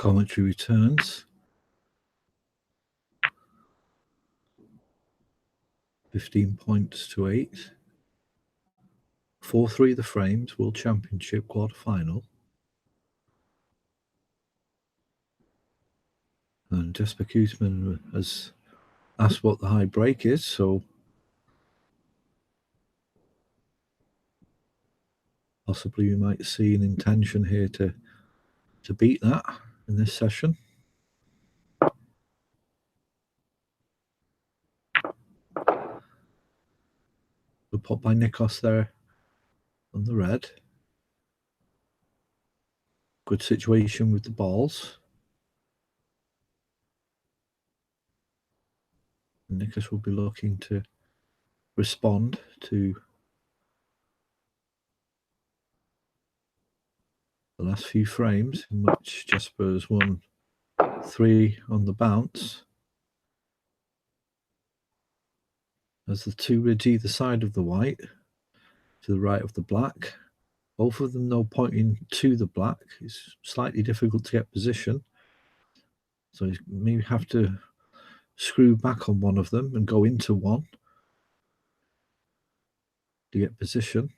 Commentary returns. 15 points to 8. 4-3 the frames, World Championship quarter-final. And Jesper Koosman has asked what the high break is, so possibly we might see an intention here to beat that in this session. The pop by Nikos there on the red. Good situation with the balls. Nikos will be looking to respond to the last few frames in which Jesper has won 3 on the bounce. As the two rids either side of the white, to the right of the black. Both of them though pointing to the black. It's slightly difficult to get position. So you maybe have to screw back on one of them and go into one to get position.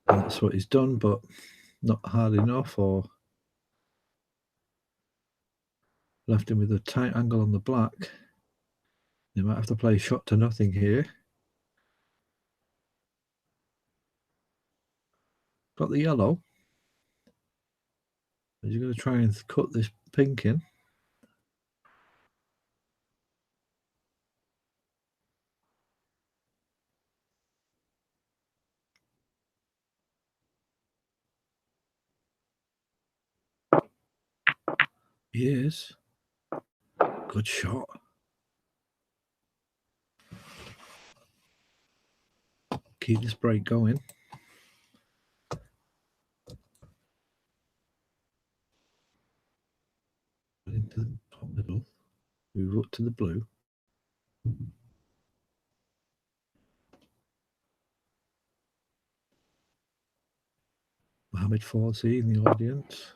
And that's what he's done, but not hard enough, or left him with a tight angle on the black. They might have to play shot to nothing here. Got the yellow. He's going to try and cut this pink in. He is. Good shot. Keep this break going. Into the top middle. Move up to the blue. Mohammed Fawzi in the audience.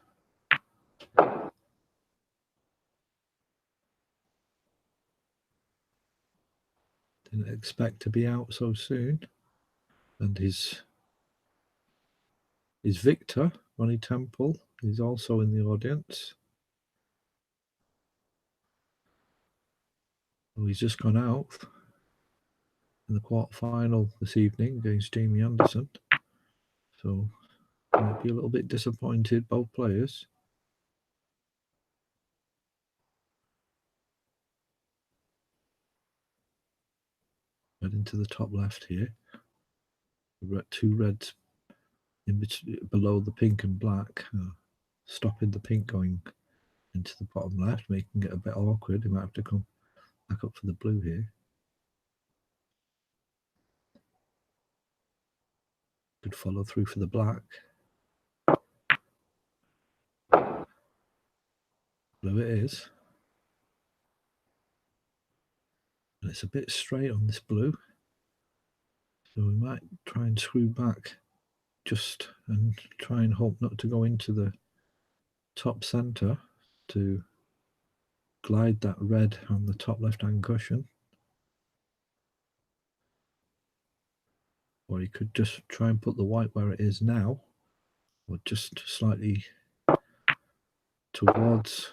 Didn't expect to be out so soon. And his Victor, Ronnie Temple, is also in the audience. Well, he's just gone out in the quarterfinal this evening against Jamie Anderson. So might be a little bit disappointed, both players. Right into the top left here. Two reds in between, below the pink and black, stopping the pink going into the bottom left, making it a bit awkward. He might have to come back up for the blue here. Good follow through for the black. Blue it is. And it's a bit straight on this blue. So we might try and screw back just and try and hope not to go into the top center to glide that red on the top left-hand cushion. Or you could just try and put the white where it is now, or just slightly towards,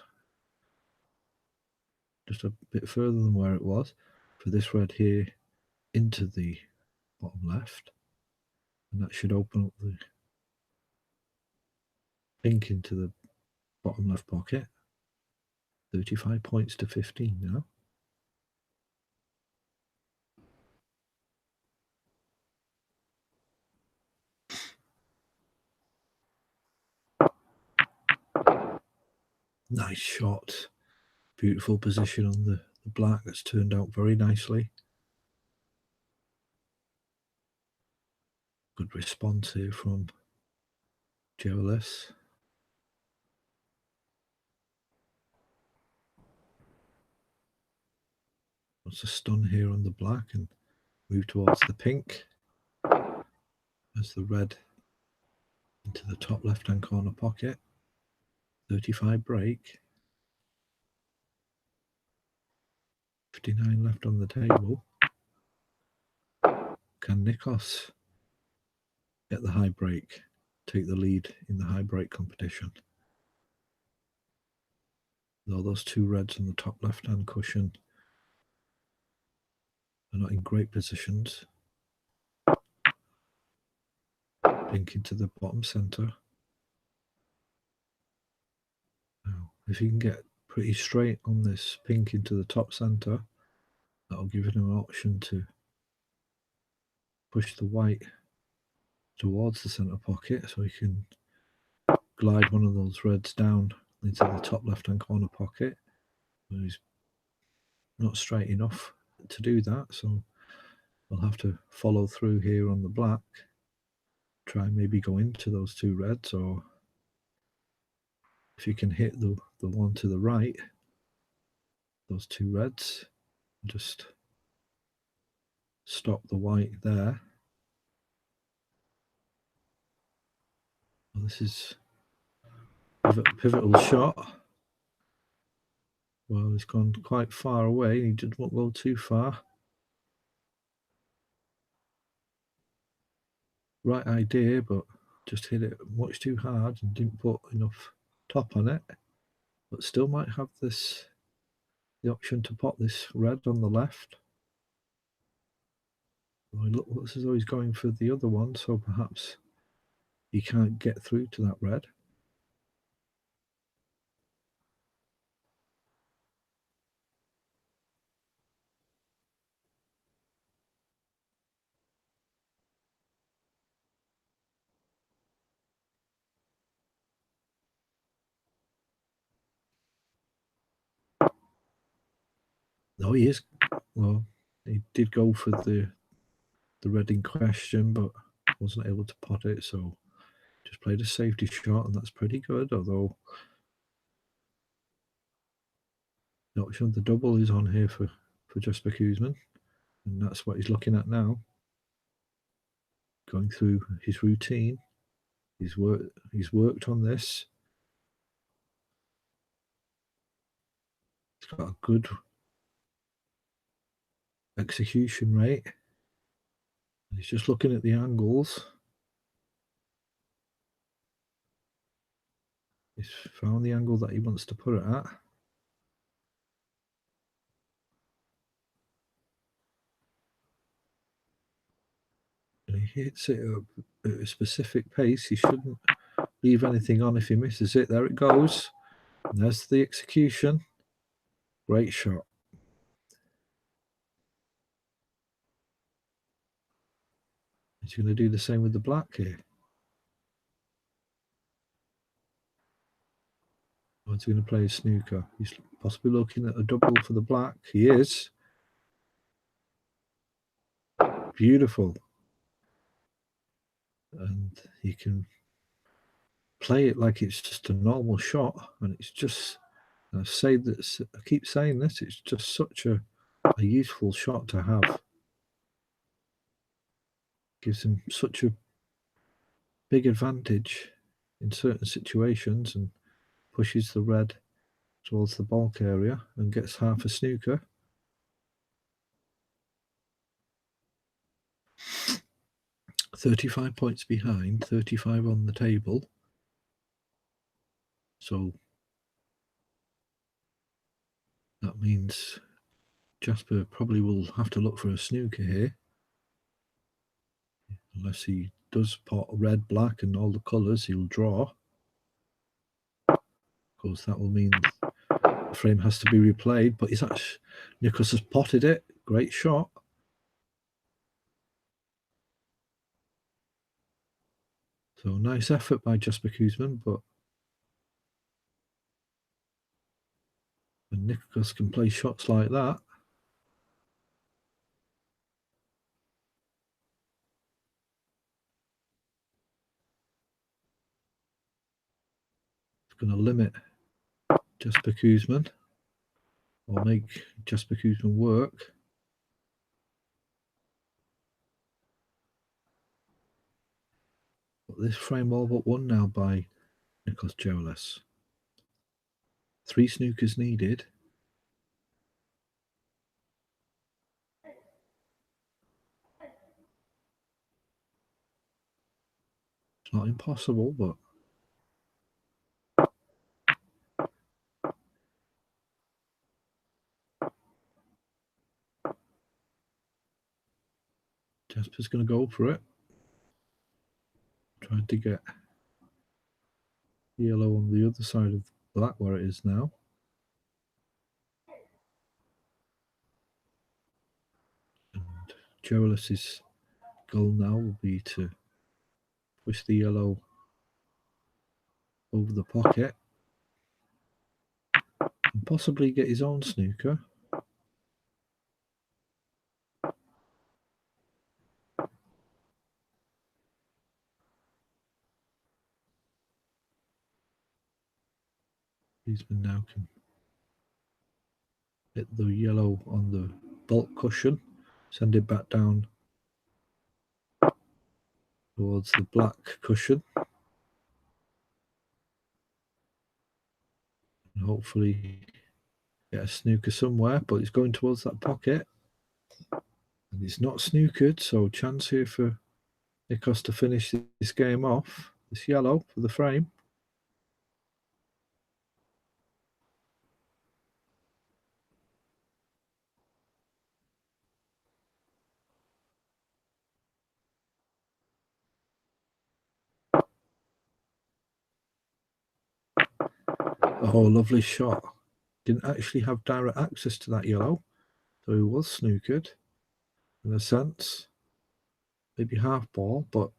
just a bit further than where it was, for this red here into the bottom left. And that should open up the pink into the bottom left pocket. 35 points to 15 now. Nice shot. Beautiful position on the black. That's turned out very nicely. Good response here from JLS. Wants to stun here on the black and move towards the pink. as the red into the top left-hand corner pocket. 35 break. 59 left on the table. Can Nikos get the high break, take the lead in the high break competition? Though those two reds on the top left-hand cushion are not in great positions. Pink into the bottom centre. Now, if you can get pretty straight on this pink into the top centre, that'll give him an option to push the white towards the centre pocket, so he can glide one of those reds down into the top left-hand corner pocket. But he's not straight enough to do that, so we'll have to follow through here on the black. Try and maybe go into those two reds, or if you can hit the one to the right, those two reds, just stop the white there. Well, this is a pivotal shot. Well, he's gone quite far away. He didn't go too far. Right idea, but just hit it much too hard and didn't put enough top on it. But still might have the option to pop this red on the left. Well, it looks as though he's going for the other one, so perhaps he can't get through to that red. No, he is. Well, he did go for the red in question, but wasn't able to pot it, so just played a safety shot, and that's pretty good, although the option of the double is on here for Jesper Kuzman, and that's what he's looking at now. Going through his routine. He's worked on this. He's got a good execution rate. He's just looking at the angles. He's found the angle that he wants to put it at. And he hits it at a specific pace. He shouldn't leave anything on if he misses it. There it goes. And there's the execution. Great shot. He's going to do the same with the black here. Or he's going to play a snooker. He's possibly looking at a double for the black. He is. Beautiful. And he can play it like it's just a normal shot. And it's just, I keep saying this, it's just such a useful shot to have. Gives him such a big advantage in certain situations and pushes the red towards the bulk area and gets half a snooker. $35 points behind, 35 on the table. So that means Jasper probably will have to look for a snooker here. Unless he does pot red, black and all the colours, he'll draw. Of course, that will mean the frame has to be replayed, but Nikos has potted it. Great shot. So nice effort by Jesper Kuzman, but when Nikos can play shots like that, it's going to limit Jesper Kuzman or make Jesper Kuzman work. this frame all but won now by Nikos Jolis. 3 snookers needed. It's not impossible, but Jasper's going to go for it. Trying to get yellow on the other side of black where it is now. And Jolis's goal now will be to push the yellow over the pocket and possibly get his own snooker. Heisman now can hit the yellow on the bulk cushion, send it back down towards the black cushion, and hopefully get a snooker somewhere, but it's going towards that pocket and it's not snookered, so chance here for Nikos to finish this game off. This yellow for the frame. Oh, lovely shot. Didn't actually have direct access to that yellow, so he was snookered in a sense. Maybe half ball, but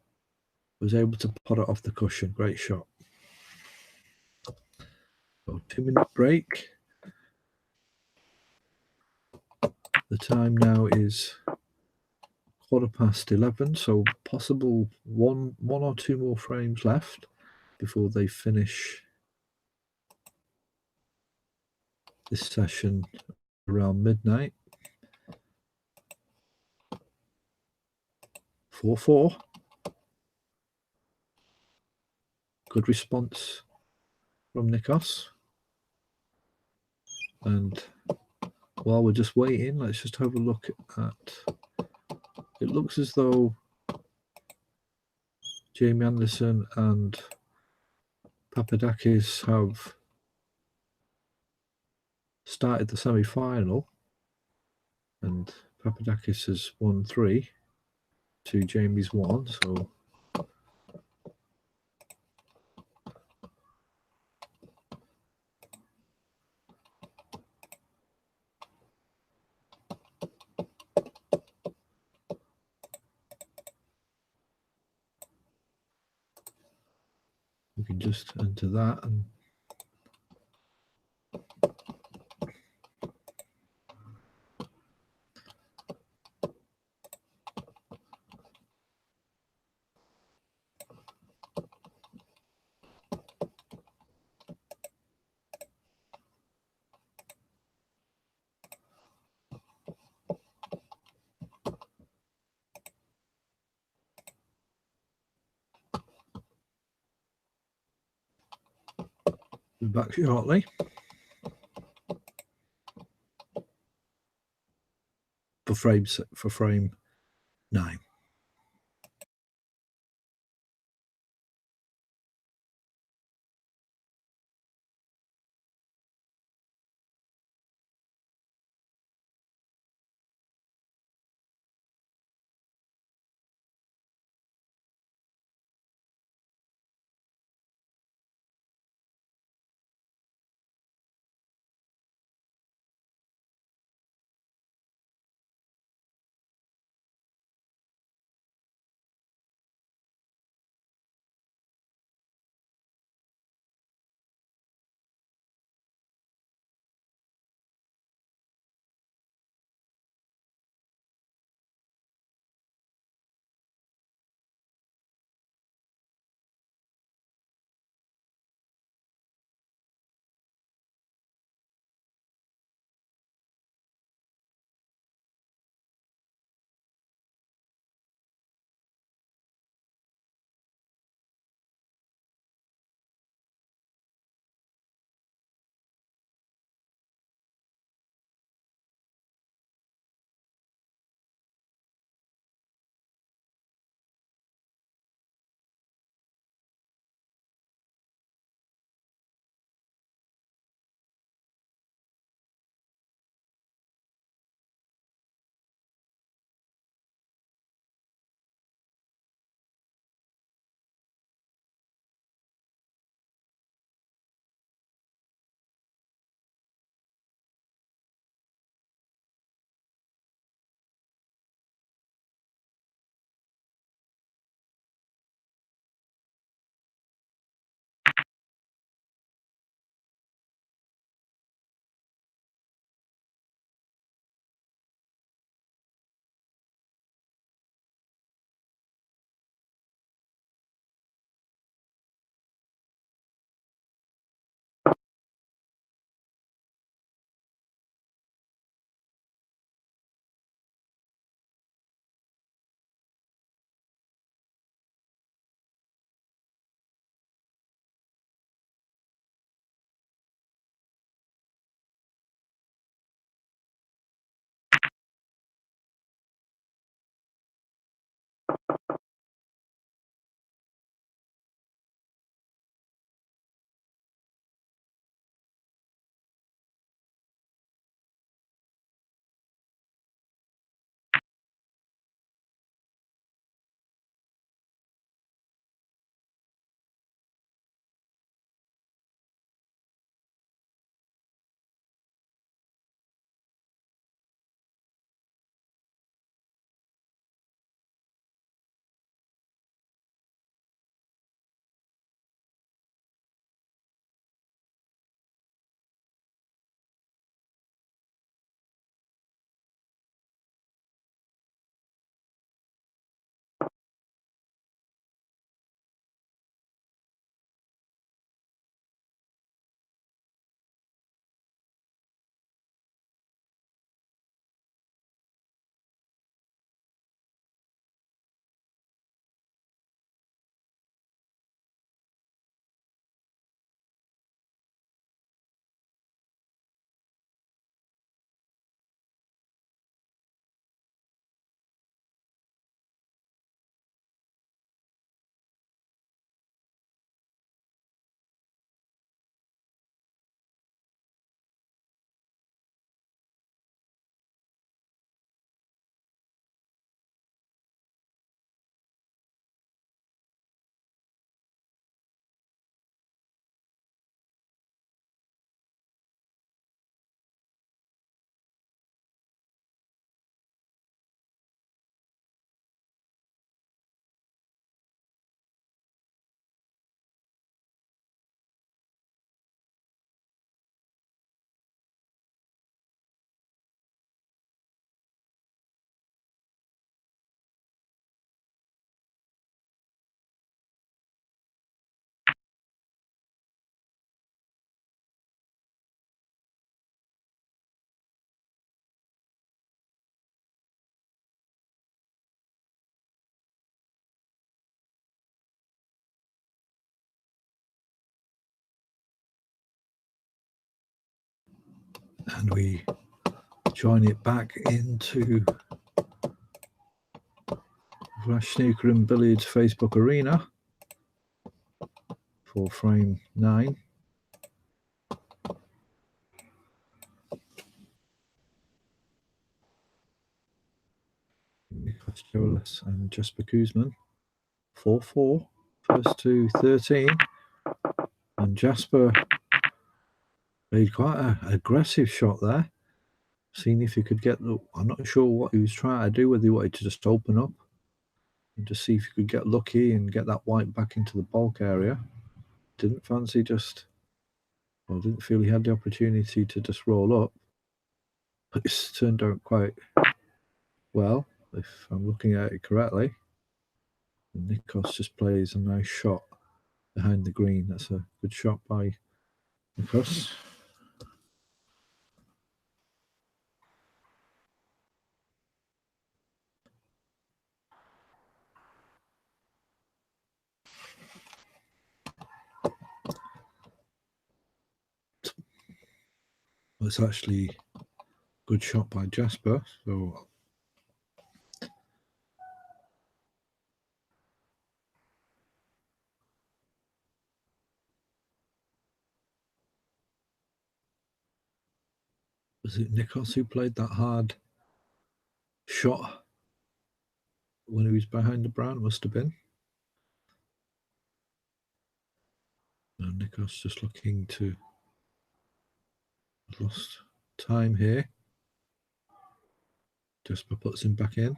was able to put it off the cushion. Great shot. So 2-minute break. The time now is 11:15, so possible one or two more frames left before they finish this session around midnight. 4-4. Good response from Nikos. And while we're just waiting, let's just have a look at. It looks as though Jamie Anderson and Papadakis have started the semi-final, and Papadakis has won 3 to Jamie's 1, so we can just enter that and be back shortly for frame 9. And we join it back into Flash Snooker and Billiards Facebook Arena for frame 9. Nikos Jolis and Jesper Kuzman 4-4, first to 13, and Jasper made quite an aggressive shot there, seeing if he could get the, I'm not sure what he was trying to do, whether he wanted to just open up and just see if he could get lucky and get that white back into the bulk area. Didn't fancy just, well, didn't feel he had the opportunity to just roll up, but it's turned out quite well, if I'm looking at it correctly. And Nikos just plays a nice shot behind the green. That's a good shot by Nikos. It's actually a good shot by Jasper. So was it Nikos who played that hard shot when he was behind the brown? Must have been. And Nikos just looking to lost time here. Jasper puts him back in.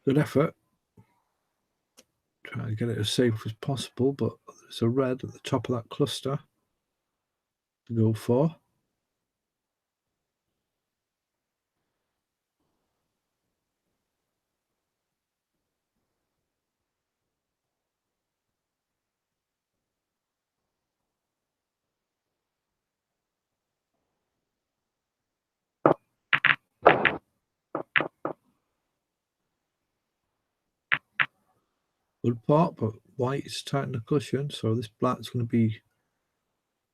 Good effort. Trying to get it as safe as possible, but there's a red at the top of that cluster to go for. Good pot, but white is tighten the cushion, so this black's going to be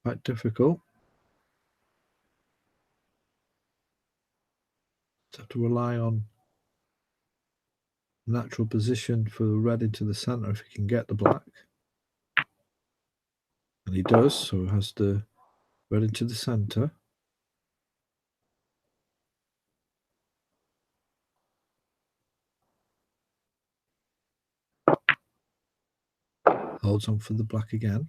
quite difficult. Just have to rely on natural position for the red into the center if he can get the black. And he does, so he has the red into the center. Holds on for the black again.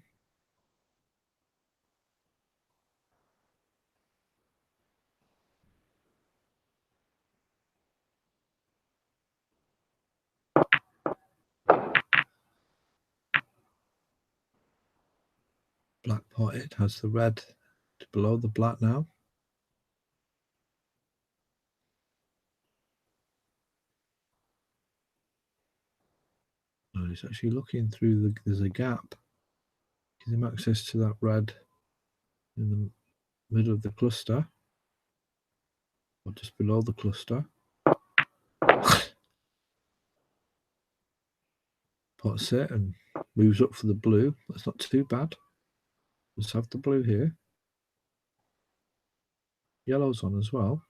Black potted, has the red to below the black now. And he's actually looking through the, there's a gap. Gives him access to that red in the middle of the cluster. Or just below the cluster. Pots it and moves up for the blue. That's not too bad. Let's have the blue here. Yellow's on as well.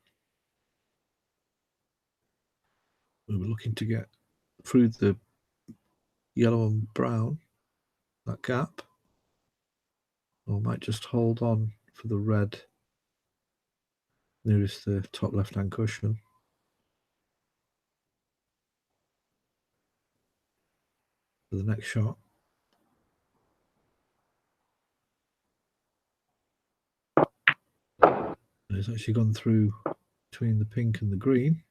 We were looking to get through the yellow and brown, that gap. Or might just hold on for the red nearest the top left-hand cushion. For the next shot. And it's actually gone through between the pink and the green.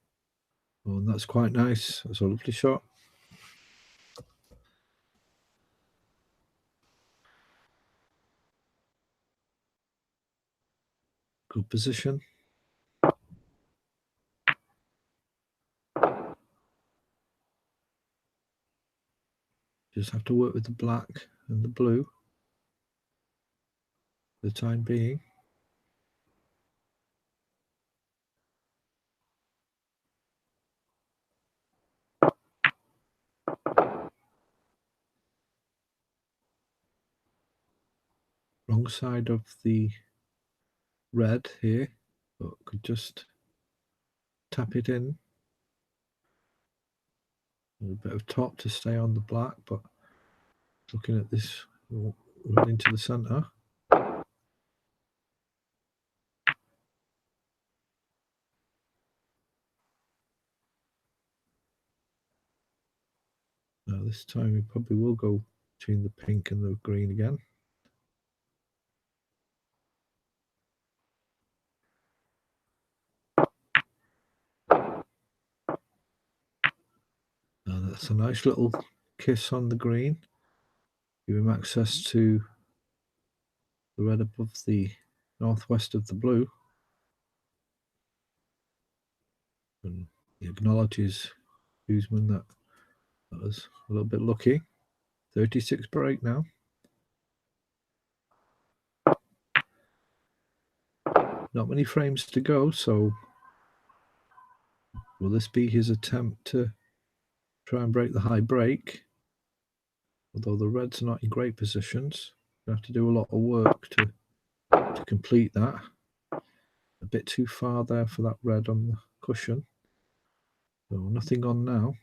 Oh, and that's quite nice. That's a lovely shot. Good position. Just have to work with the black and the blue for the time being. Wrong side of the red here, but could just tap it in. A little bit of top to stay on the black, but looking at this, we'll run into the centre. Now this time we probably will go between the pink and the green again. Now that's a nice little kiss on the green. Give him access to the red above the northwest of the blue. And he acknowledges Guzman that was a little bit lucky. 36 break now. Not many frames to go, so will this be his attempt to try and break the high break? Although the reds are not in great positions, you have to do a lot of work to complete that. A bit too far there for that red on the cushion. So nothing on now.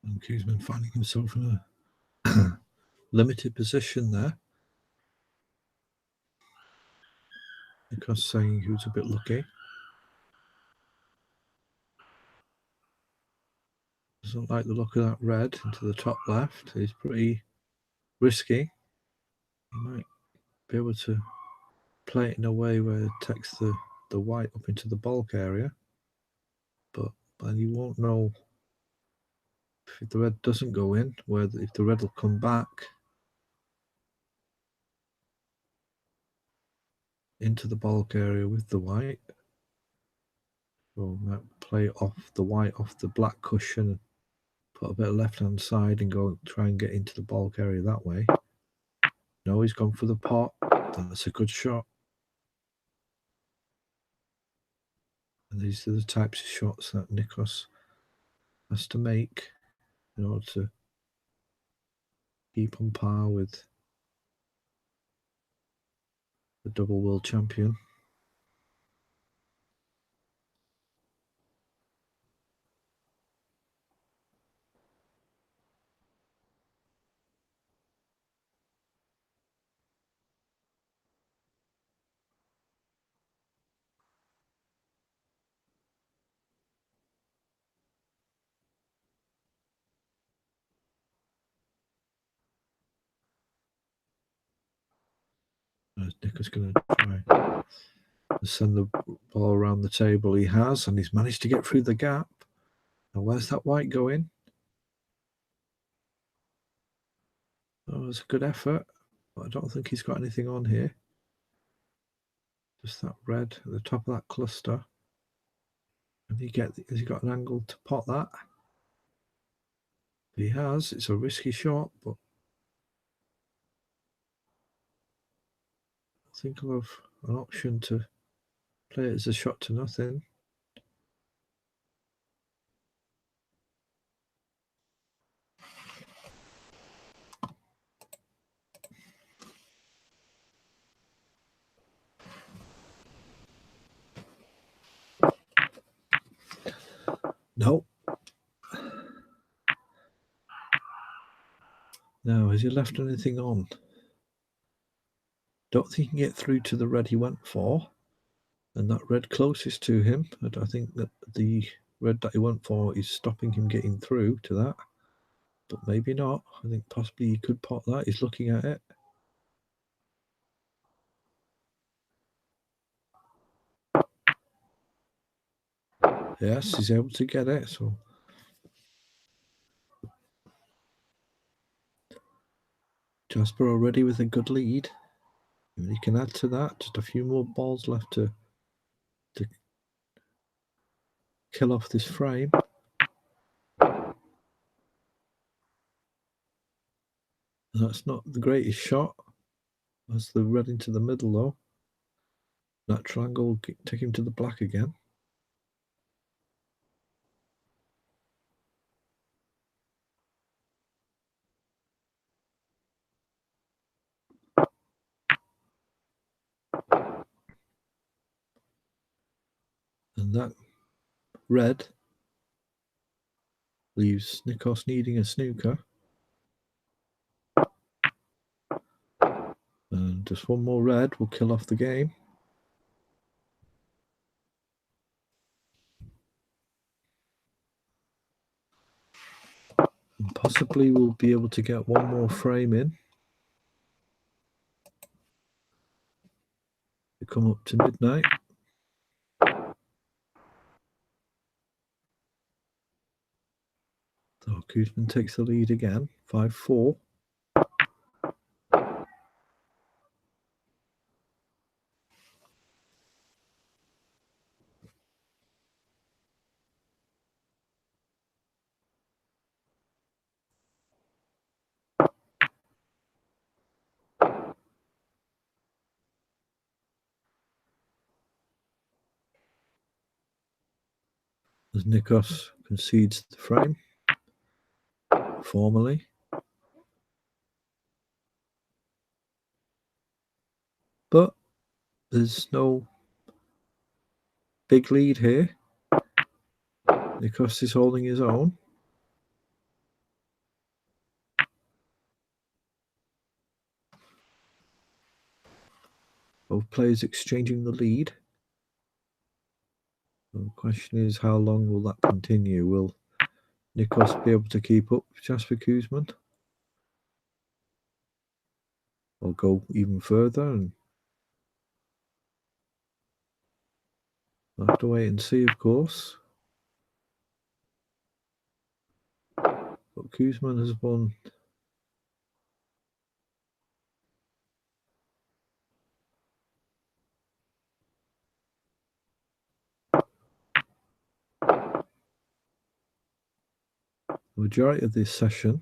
And Guzman finding himself in a limited position there. Because saying he was a bit lucky. Doesn't like the look of that red into the top left. He's pretty risky. He might be able to play it in a way where it takes the white up into the bulk area. But you won't know if the red doesn't go in, if the red will come back into the bulk area with the white. So might play off the white off the black cushion, put a bit of left hand side and go try and get into the bulk area that way. No, he's gone for the pot. That's a good shot. And these are the types of shots that Nikos has to make in order to keep on par with the double world champion. Jasper's going to try to send the ball around the table. He has, and he's managed to get through the gap. Now, where's that white going? Oh, it's a good effort, but I don't think he's got anything on here. Just that red at the top of that cluster. And has he got an angle to pot that? He has. It's a risky shot, but I think I'll have an option to play it as a shot to nothing. No. Now, has he left anything on? Don't think he can get through to the red he went for. And that red closest to him, but I think that the red that he went for is stopping him getting through to that. But maybe not. I think possibly he could pot that. He's looking at it. Yes, he's able to get it. So Jasper already with a good lead. And he can add to that. Just a few more balls left to kill off this frame. That's not the greatest shot. That's the red into the middle though. That triangle will take him to the black again. And that red leaves Nikos needing a snooker. And just one more red will kill off the game. And possibly we'll be able to get one more frame in. To come up to midnight. So Kuzman takes the lead again, 5-4. As Nikos concedes the frame formally. But there's no big lead here. Nikos is holding his own. Both players exchanging the lead. So the question is, how long will that continue? Will Nikos be able to keep up with Jasper Kuzman? Or go even further? And we'll have to wait and see, of course. But Kuzman has won. The majority of this session.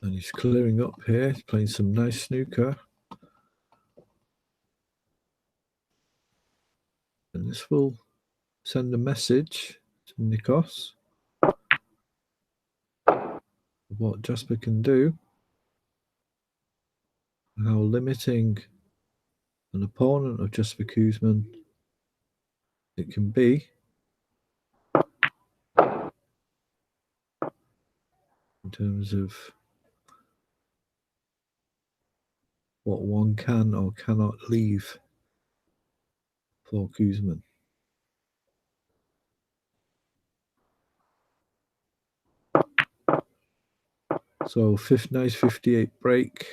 And he's clearing up here, he's playing some nice snooker. And this will send a message to Nikos of what Jasper can do, how limiting an opponent of Jasper Kuzman it can be. In terms of what one can or cannot leave for Kuzman. So nice 58 break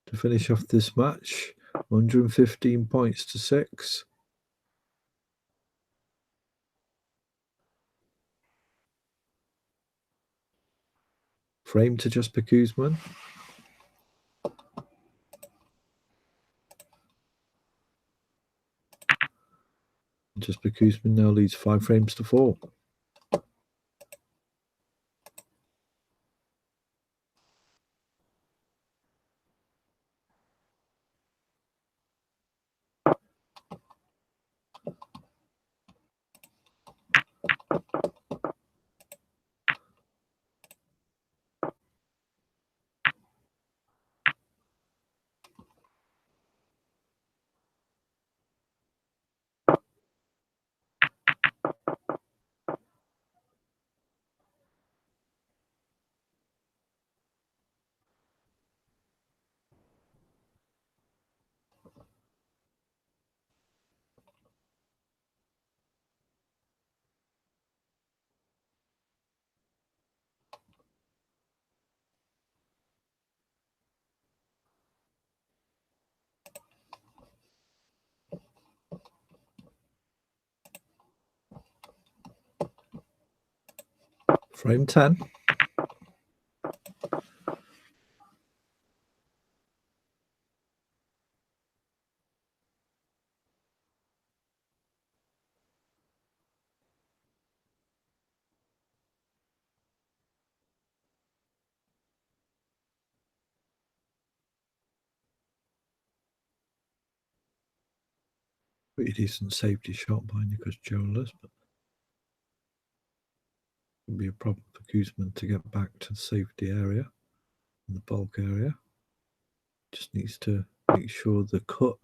to finish off this match. 115 points to 6. Frame to Jasper Kuzman. Jasper Kuzman now leads 5 frames to 4. Frame 10. Pretty decent safety shot by Nicholas Jonas, but it would be a problem for Kuzman to get back to the safety area, in the bulk area. Just needs to make sure the cut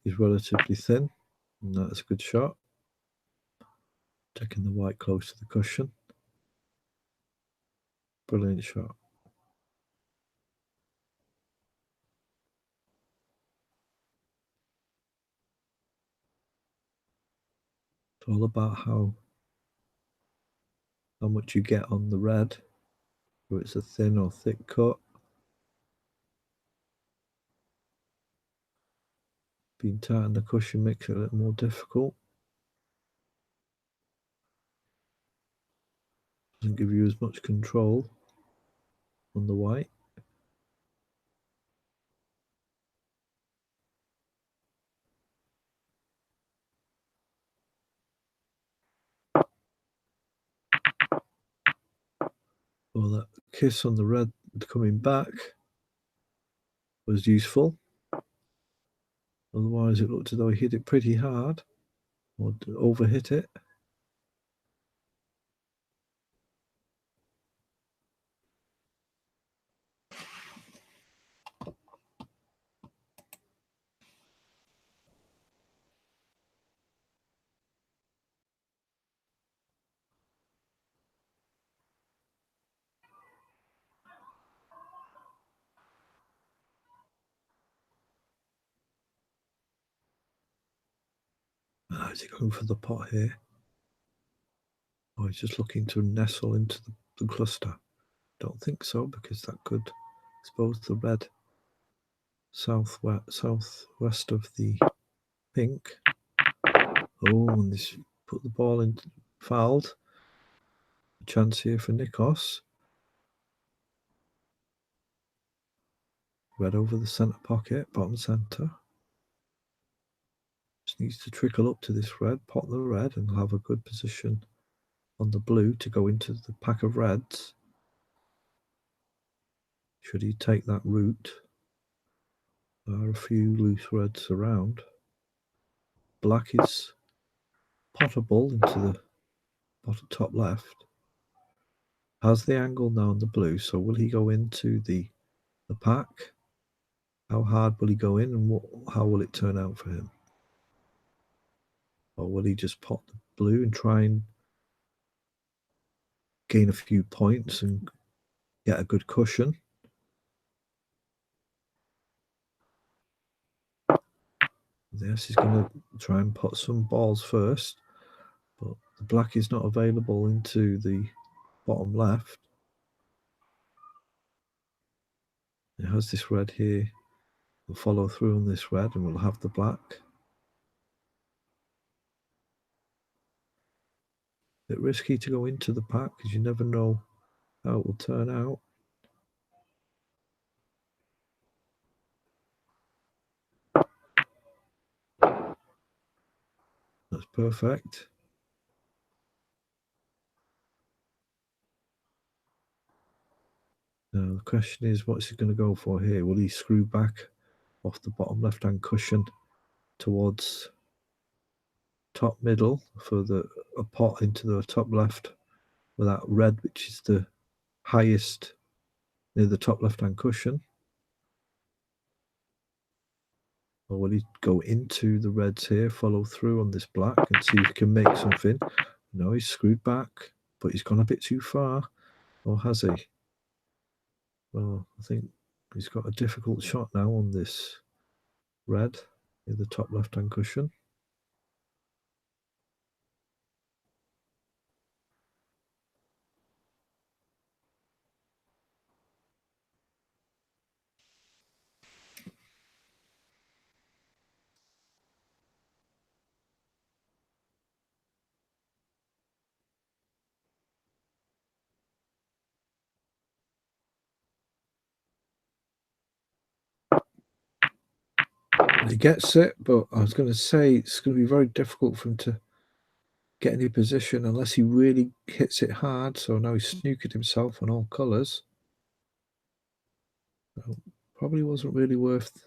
is relatively thin, and that's a good shot. Taking the white close to the cushion. Brilliant shot. It's all about how much you get on the red, whether it's a thin or thick cut. Being tight on the cushion makes it a little more difficult. Doesn't give you as much control on the white. Well, that kiss on the red coming back was useful. Otherwise, it looked as though he hit it pretty hard or overhit it. Is he going for the pot here? Oh, he's just looking to nestle into the cluster. Don't think so, because that could expose the red southwest of the pink. Oh, and this put the ball in, fouled. A chance here for Nikos. Red over the centre pocket, bottom centre. Just needs to trickle up to this red, pot the red, and have a good position on the blue to go into the pack of reds. Should he take that route? There are a few loose reds around. Black is potable into the bottom top left. Has the angle now on the blue, so will he go into the pack? How hard will he go in, and how will it turn out for him? Or will he just pot the blue and try and gain a few points and get a good cushion? Yes, he's going to try and put some balls first, but the black is not available into the bottom left. It has this red here. We'll follow through on this red and we'll have the black. A bit risky to go into the pack because you never know how it will turn out. That's perfect. Now the question is, what's he going to go for here? Will he screw back off the bottom left-hand cushion towards top middle for a pot into the top left with that red, which is the highest near the top left-hand cushion? Or will he go into the reds here, follow through on this black and see if he can make something? No, he's screwed back, but he's gone a bit too far. Or has he? Well, I think he's got a difficult shot now on this red in the top left-hand cushion. He gets it, but I was going to say it's going to be very difficult for him to get any position unless he really hits it hard. So now he's snookered himself on all colours. So probably wasn't really worth,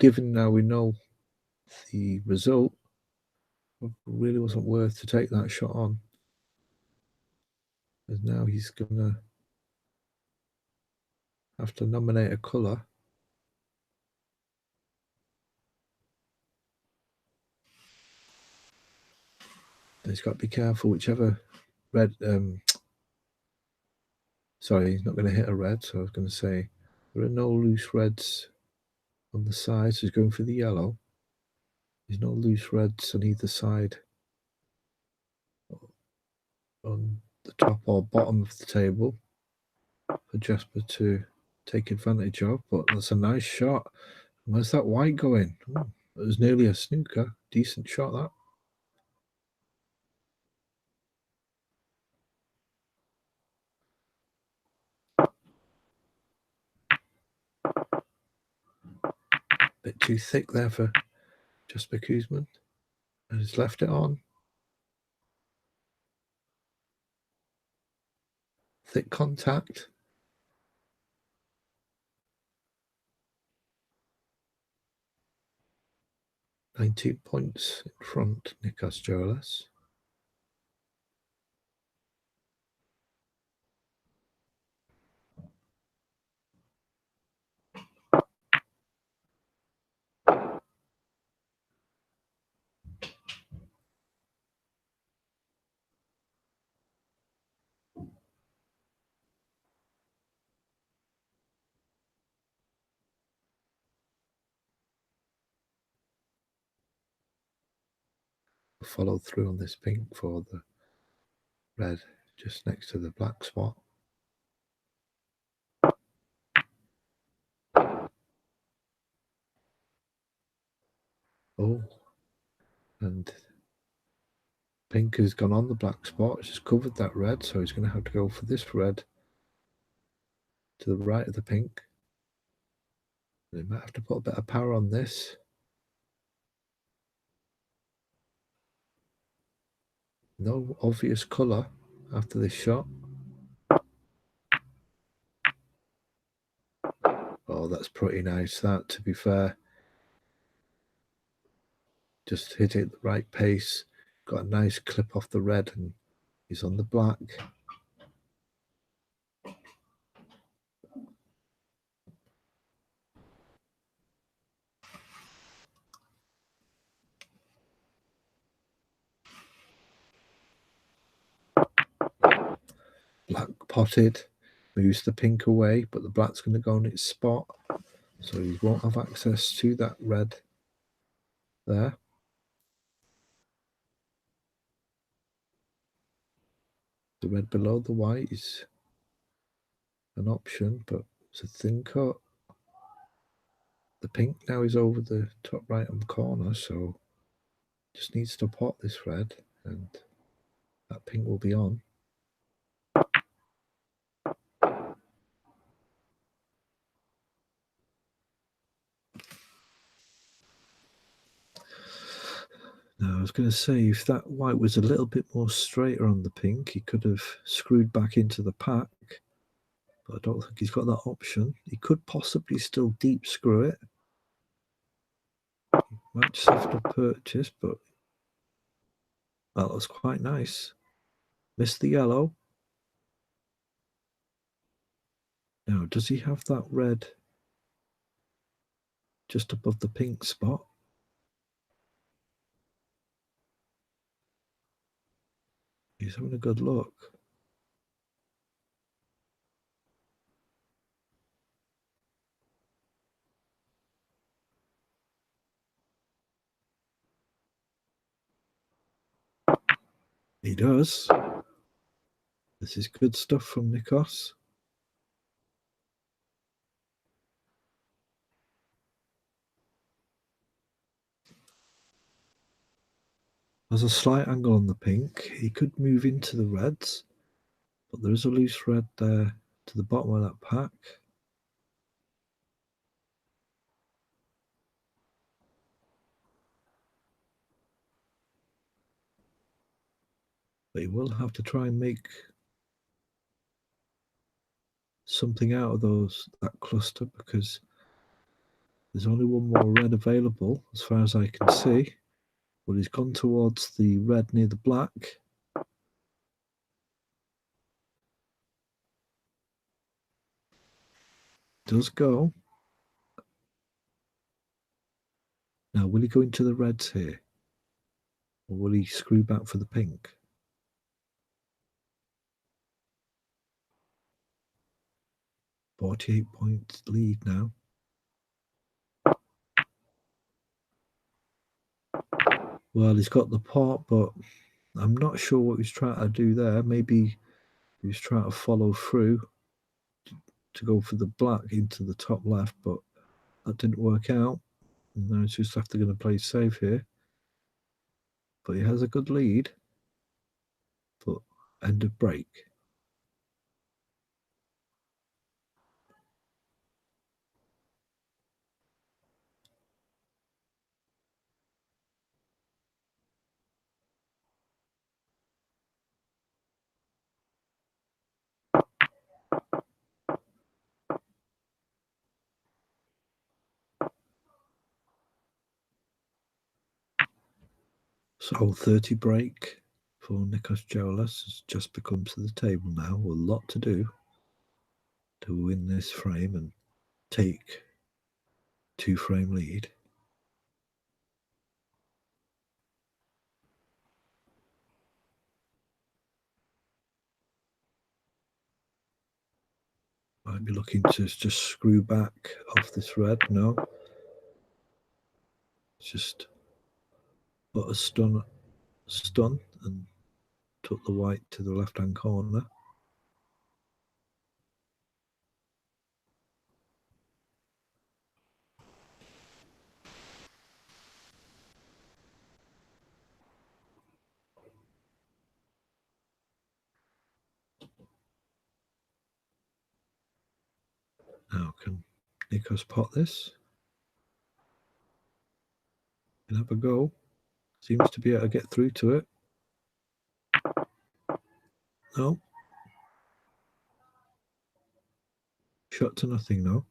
given now we know the result, really wasn't worth to take that shot on. Because now he's going to have to nominate a colour. He's got to be careful whichever red, sorry, he's not going to hit a red, so I was going to say there are no loose reds on the side, so he's going for the yellow. There's no loose reds on either side on the top or bottom of the table for Jasper to take advantage of, but that's a nice shot. Where's that white going? Oh, it was nearly a snooker. Decent shot, that. Bit too thick there for Jasper Koosman. And he's left it on. Thick contact. "19 points in front, Nikos Jolis." Followed through on this pink for the red just next to the black spot. Oh, and pink has gone on the black spot. It's just covered that red, so he's going to have to go for this red to the right of the pink. They might have to put a bit of power on this. No obvious colour after this shot. Oh, that's pretty nice, that, to be fair. Just hit it at the right pace. Got a nice clip off the red and he's on the black. Black potted, moves the pink away, but the black's going to go on its spot, so he won't have access to that red there. The red below the white is an option, but it's a thin cut. The pink now is over the top right hand corner, so just needs to pot this red and that pink will be on. Now I was going to say, if that white was a little bit more straighter on the pink, he could have screwed back into the pack, but I don't think he's got that option. He could possibly still deep screw it. Might just have to purchase, but that was quite nice. Missed the yellow. Now, does he have that red just above the pink spot? He's having a good look. He does. This is good stuff from Nikos. There's a slight angle on the pink. He could move into the reds, but there is a loose red there to the bottom of that pack. But he will have to try and make something out of that cluster, because there's only one more red available as far as I can see. Well, he's gone towards the red near the black. Does go. Now, will he go into the reds here? Or will he screw back for the pink? .48 points lead now. Well, he's got the pot, but I'm not sure what he's trying to do there. Maybe he was trying to follow through to go for the black into the top left, but that didn't work out. And now he's just after going to play safe here. But he has a good lead. But end of break. So 30 break for Nikos Jolas has just become to the table now. A lot to do to win this frame and take 2-frame lead. Might be looking to just screw back off this red. No. Just put a stun and took the white to the left-hand corner. Now can Nikos pot this? Can have a go. Seems to be able to get through to it. No. Shot to nothing now.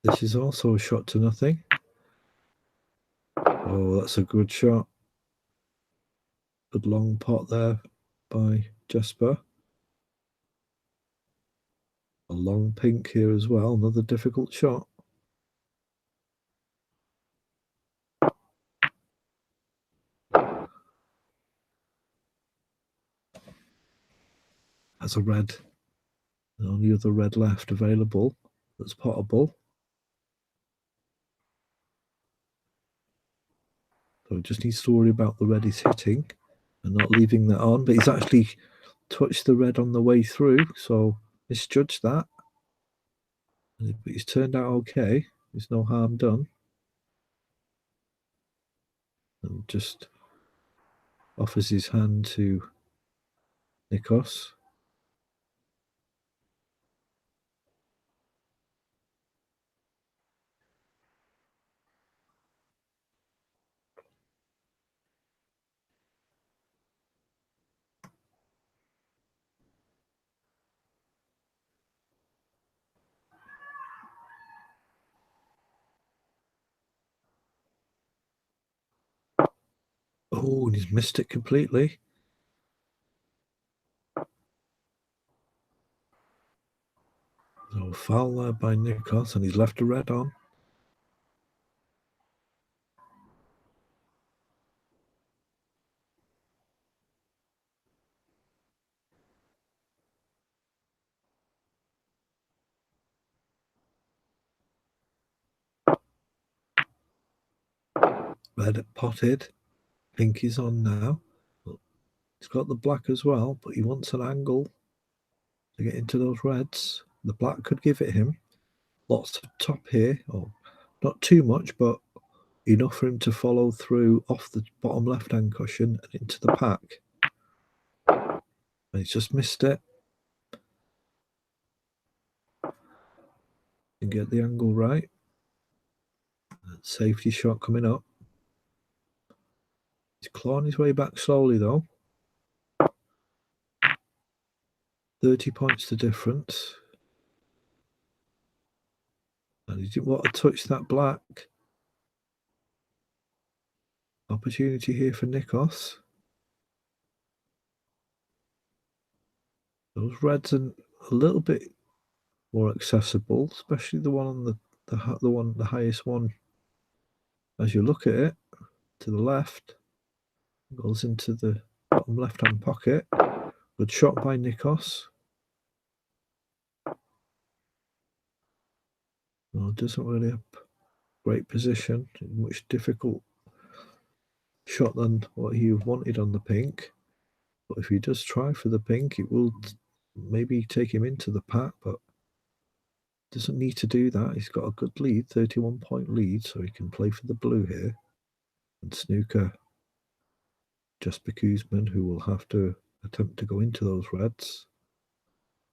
This is also a shot to nothing. Oh, that's a good shot. Good long pot there by Jesper. A long pink here as well. Another difficult shot. That's a red. The only other red left available that's potable. So he just needs to worry about the red he's hitting and not leaving that on. But he's actually touched the red on the way through, so misjudged that. But he's turned out okay. There's no harm done. And just offers his hand to Nikos. Oh, and he's missed it completely. So foul there by Nikos, and he's left a red on. Red potted. Pink is on now. He's got the black as well, but he wants an angle to get into those reds. The black could give it him. Lots of top here. Oh, not too much, but enough for him to follow through off the bottom left-hand cushion and into the pack. And he's just missed it. And get the angle right. Safety shot coming up. He's clawing his way back slowly though. 30 points the difference. And he didn't want to touch that black. Opportunity here for Nikos. Those reds are a little bit more accessible, especially the one on the highest one. As you look at it, to the left, goes into the bottom left-hand pocket. Good shot by Nikos. Well, doesn't really have great position. Much difficult shot than what he wanted on the pink. But if he does try for the pink, it will maybe take him into the pack, but doesn't need to do that. He's got a good lead, 31-point lead, so he can play for the blue here. And Snooker, Jasper Kuzman, who will have to attempt to go into those reds.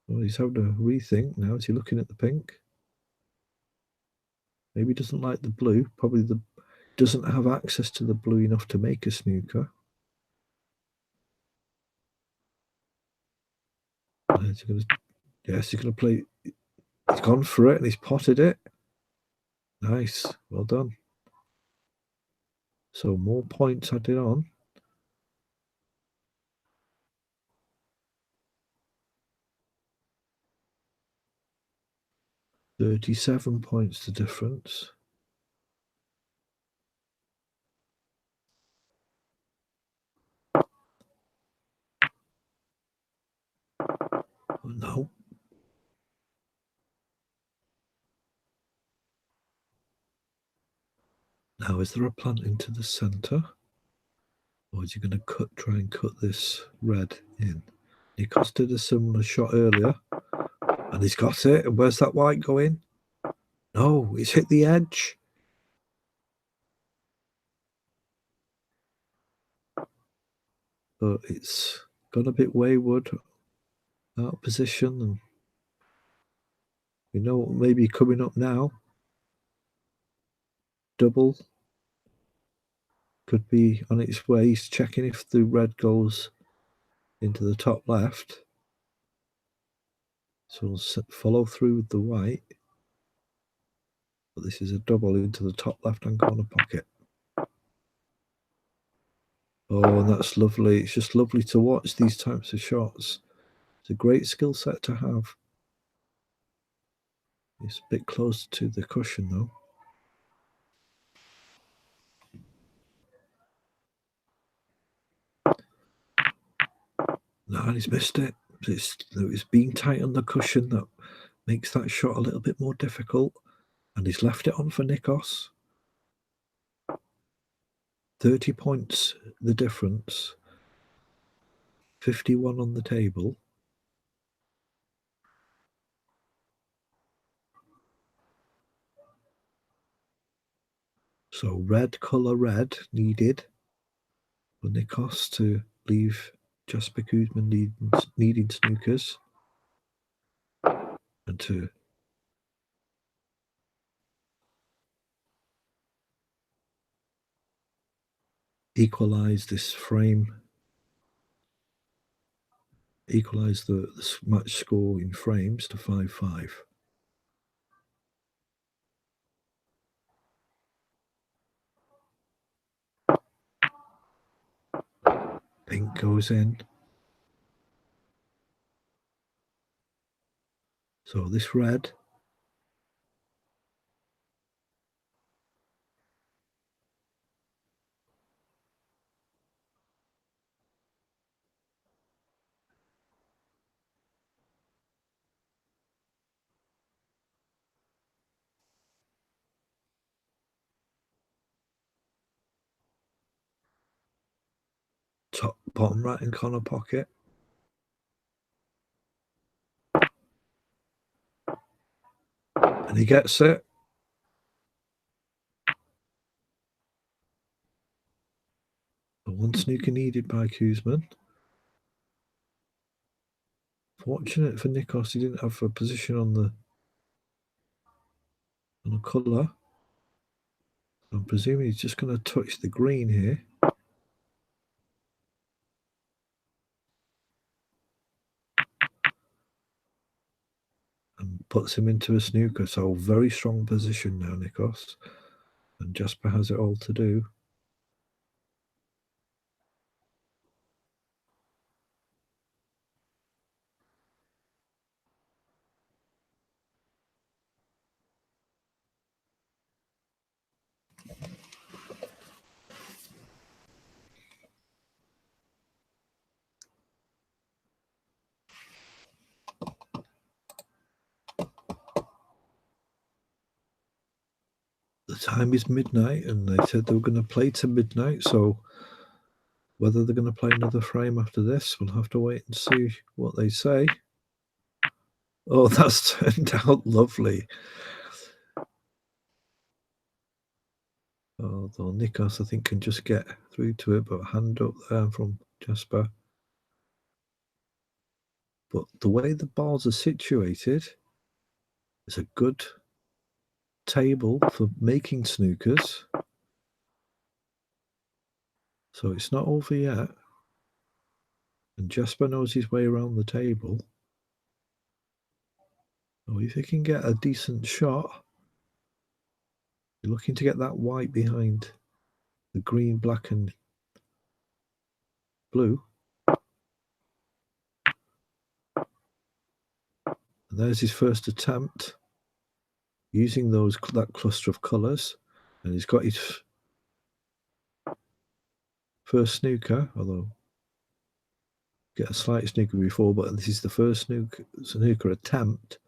Well, he's having a rethink now. Is he looking at the pink? Maybe he doesn't like the blue. Probably doesn't have access to the blue enough to make a snooker. Yes, he's going to play. He's gone for it and he's potted it. Nice. Well done. So more points added on. $37 points the difference. Oh, no. Now, is there a plant into the center? Or is he going to try and cut this red in? Nikos did a similar shot earlier. And he's got it. And where's that white going? No, he's hit the edge. But it's gone a bit wayward, out of position. And you know what may be coming up now? Double. Could be on its way. He's checking if the red goes into the top left. So we'll follow through with the white. But this is a double into the top left-hand corner pocket. Oh, and that's lovely. It's just lovely to watch these types of shots. It's a great skill set to have. It's a bit close to the cushion, though. No, and he's missed it. It's being tight on the cushion that makes that shot a little bit more difficult. And he's left it on for Nikos. 30 points the difference. 51 on the table. So colour red needed for Nikos to leave Jasper Kuzman needing snookers and to equalise this frame, equalise the match score in frames to 5-5. Pink goes in. So this red bottom right hand corner pocket. And he gets it. The one snooker needed by Kuzman. Fortunate for Nikos, he didn't have a position on the colour. I'm presuming he's just going to touch the green here. And puts him into a snooker. So very strong position now, Nikos. And Jasper has it all to do. The time is midnight, and they said they were going to play to midnight. So whether they're going to play another frame after this, we'll have to wait and see what they say. Oh, that's turned out lovely. Although Nikos, I think, can just get through to it, but hand up there from Jasper. But the way the balls are situated is a good table for making snookers. So it's not over yet. And Jasper knows his way around the table. So if he can get a decent shot, you're looking to get that white behind the green, black and blue. And there's his first attempt using that cluster of colours. And he's got his first snooker, although get a slight snooker before, but this is the first snooker attempt.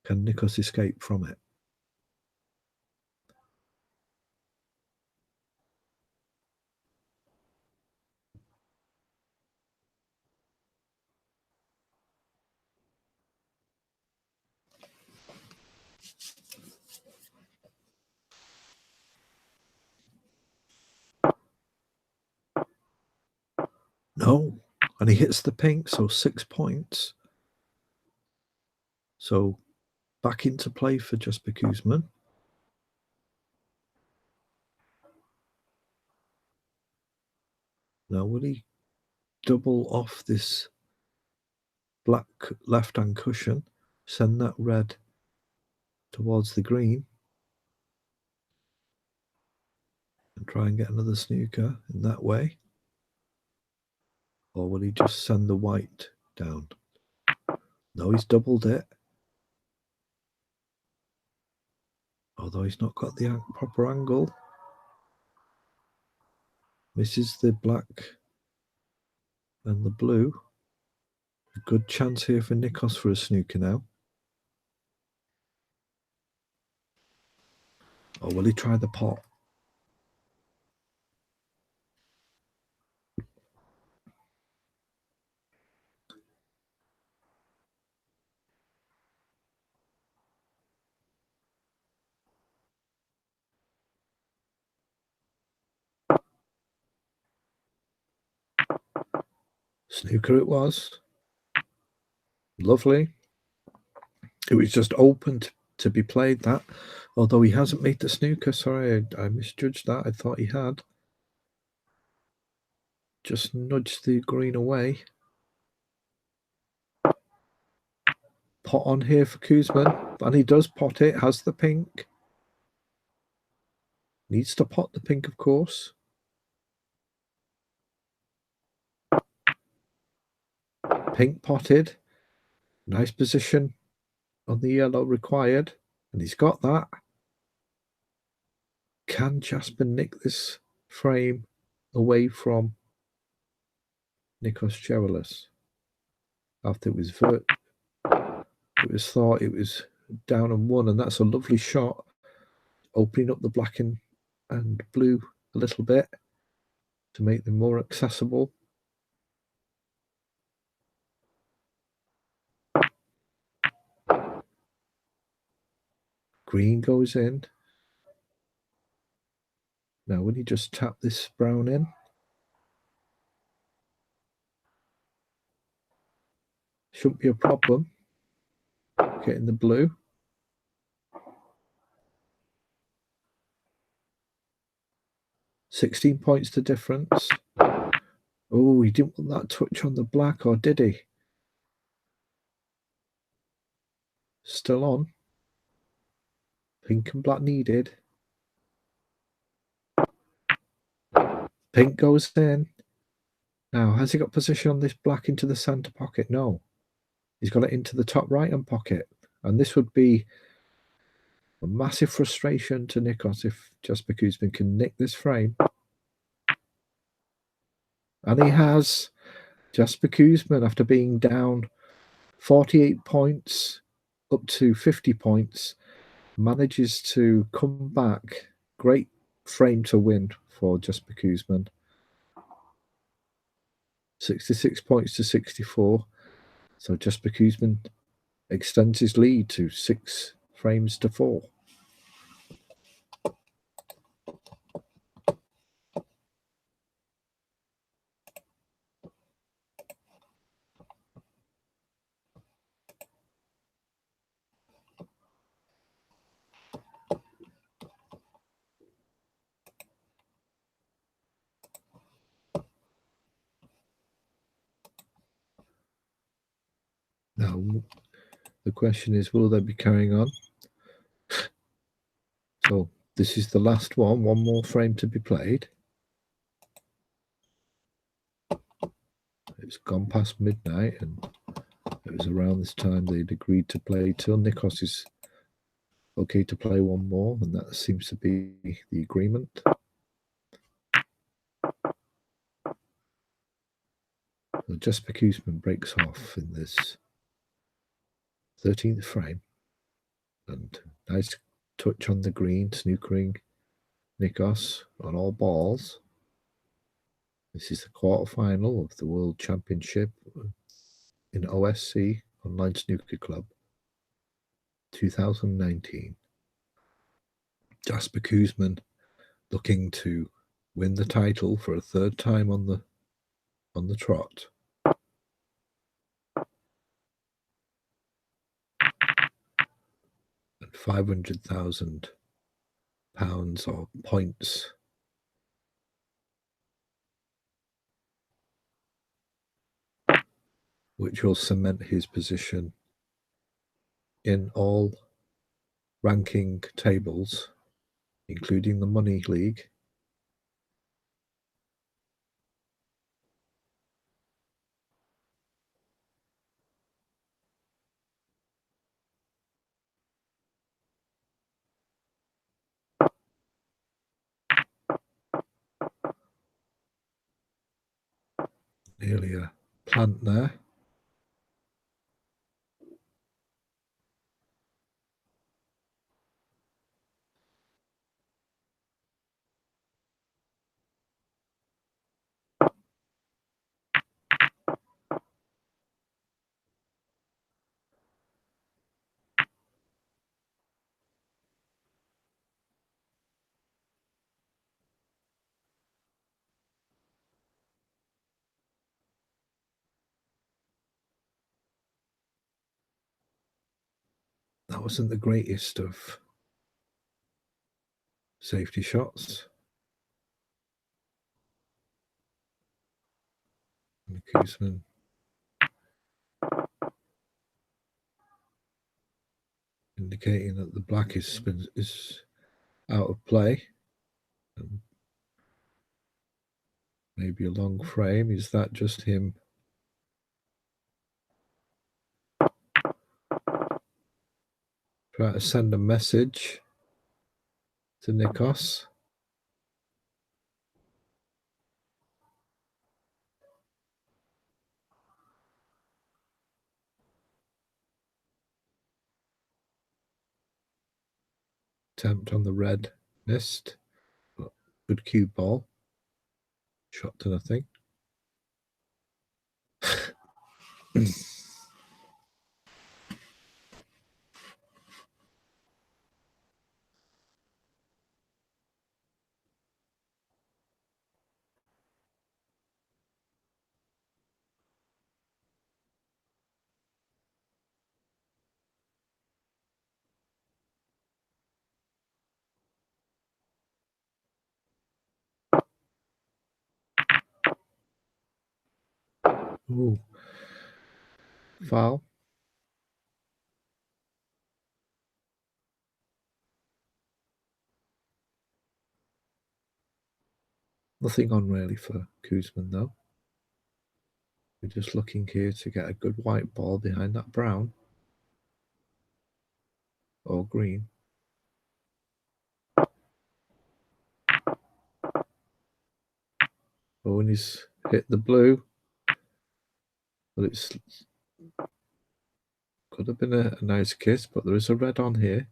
Can Nikos escape from it? No, and he hits the pink, so 6 points. So back into play for Jasper Kuzman. Now, will he double off this black left-hand cushion, send that red towards the green, and try and get another snooker in that way? Or will he just send the white down? No, he's doubled it. Although he's not got the proper angle. Misses the black and the blue. A good chance here for Nikos for a snooker now. Or will he try the pot? Snooker it was. Lovely. It was just open to be played, that. Although he hasn't made the snooker. Sorry, I misjudged that. I thought he had. Just nudged the green away. Pot on here for Kuzman. And he does pot it. Has the pink. Needs to pot the pink, of course. Pink potted. Nice position on the yellow required. And he's got that. Can Jasper nick this frame away from Nikos Cherelis? After it was thought it was down and one, and that's a lovely shot, opening up the black and blue a little bit to make them more accessible. Green goes in. Now, when you just tap this brown in, shouldn't be a problem getting the blue. $16 points to difference. Oh, he didn't want that touch on the black, or did he? Still on. Pink and black needed. Pink goes in. Now, has he got position on this black into the centre pocket? No. He's got it into the top right-hand pocket. And this would be a massive frustration to Nikos if Jasper Kuzmin can nick this frame. And he has. Jasper Kuzmin, after being down 48 points up to 50 points, manages to come back. Great frame to win for Jasper Kuzmin. 66 points to 64. So Jasper Kuzmin extends his lead to 6 frames to 4. Now, the question is, will they be carrying on? So this is the last one more frame to be played. It's gone past midnight, and it was around this time they'd agreed to play till Nikos is okay to play one more, and that seems to be the agreement. So Jasper Kuzmin breaks off in this 13th frame, and nice touch on the green, snookering Nikos on all balls. This is the quarterfinal of the World Championship in OSC, Online Snooker Club, 2019. Jasper Kuzmin looking to win the title for a third time on the trot. And £500,000 or points which will cement his position in all ranking tables, including the Money League. Nearly a plant there. That wasn't the greatest of safety shots. And Koosman indicating that the black is out of play. And maybe a long frame. Is that just him? Try to send a message to Nikos. Attempt on the red missed. But good cue ball. Shot to nothing. Ooh. Foul. Nothing on really for Koosman though. We're just looking here to get a good white ball behind that brown or green. Oh, and he's hit the blue. But it's could have been a nice kiss, but there is a red on here.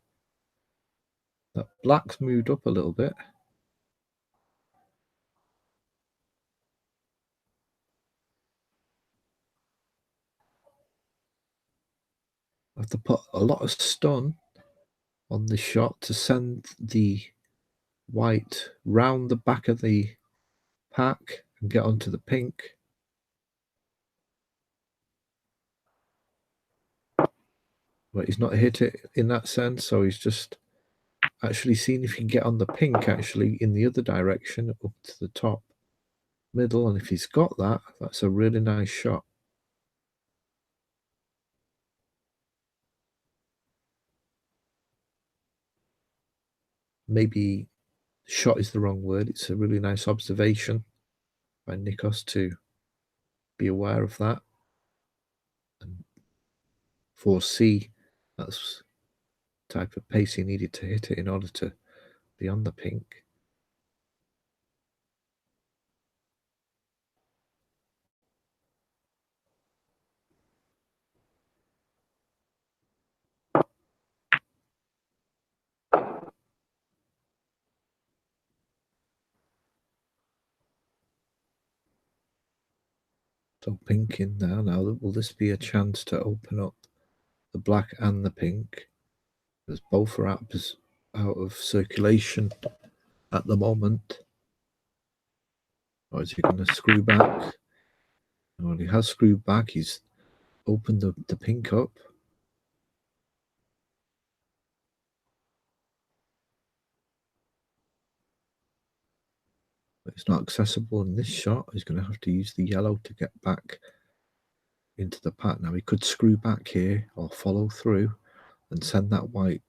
That black's moved up a little bit. I have to put a lot of stun on the shot to send the white round the back of the pack and get onto the pink. But he's not hit it in that sense, so he's just actually seen if he can get on the pink actually in the other direction up to the top middle, and if he's got that, that's a really nice shot. Maybe shot is the wrong word. It's a really nice observation by Nikos to be aware of that and foresee that's the type of pace he needed to hit it in order to be on the pink. So pink in now. Now, will this be a chance to open up the black and the pink? Because both are out of circulation at the moment. Or is he going to screw back? Well, he has screwed back. He's opened the pink up. But it's not accessible in this shot. He's going to have to use the yellow to get back into the pack. Now, he could screw back here or follow through and send that white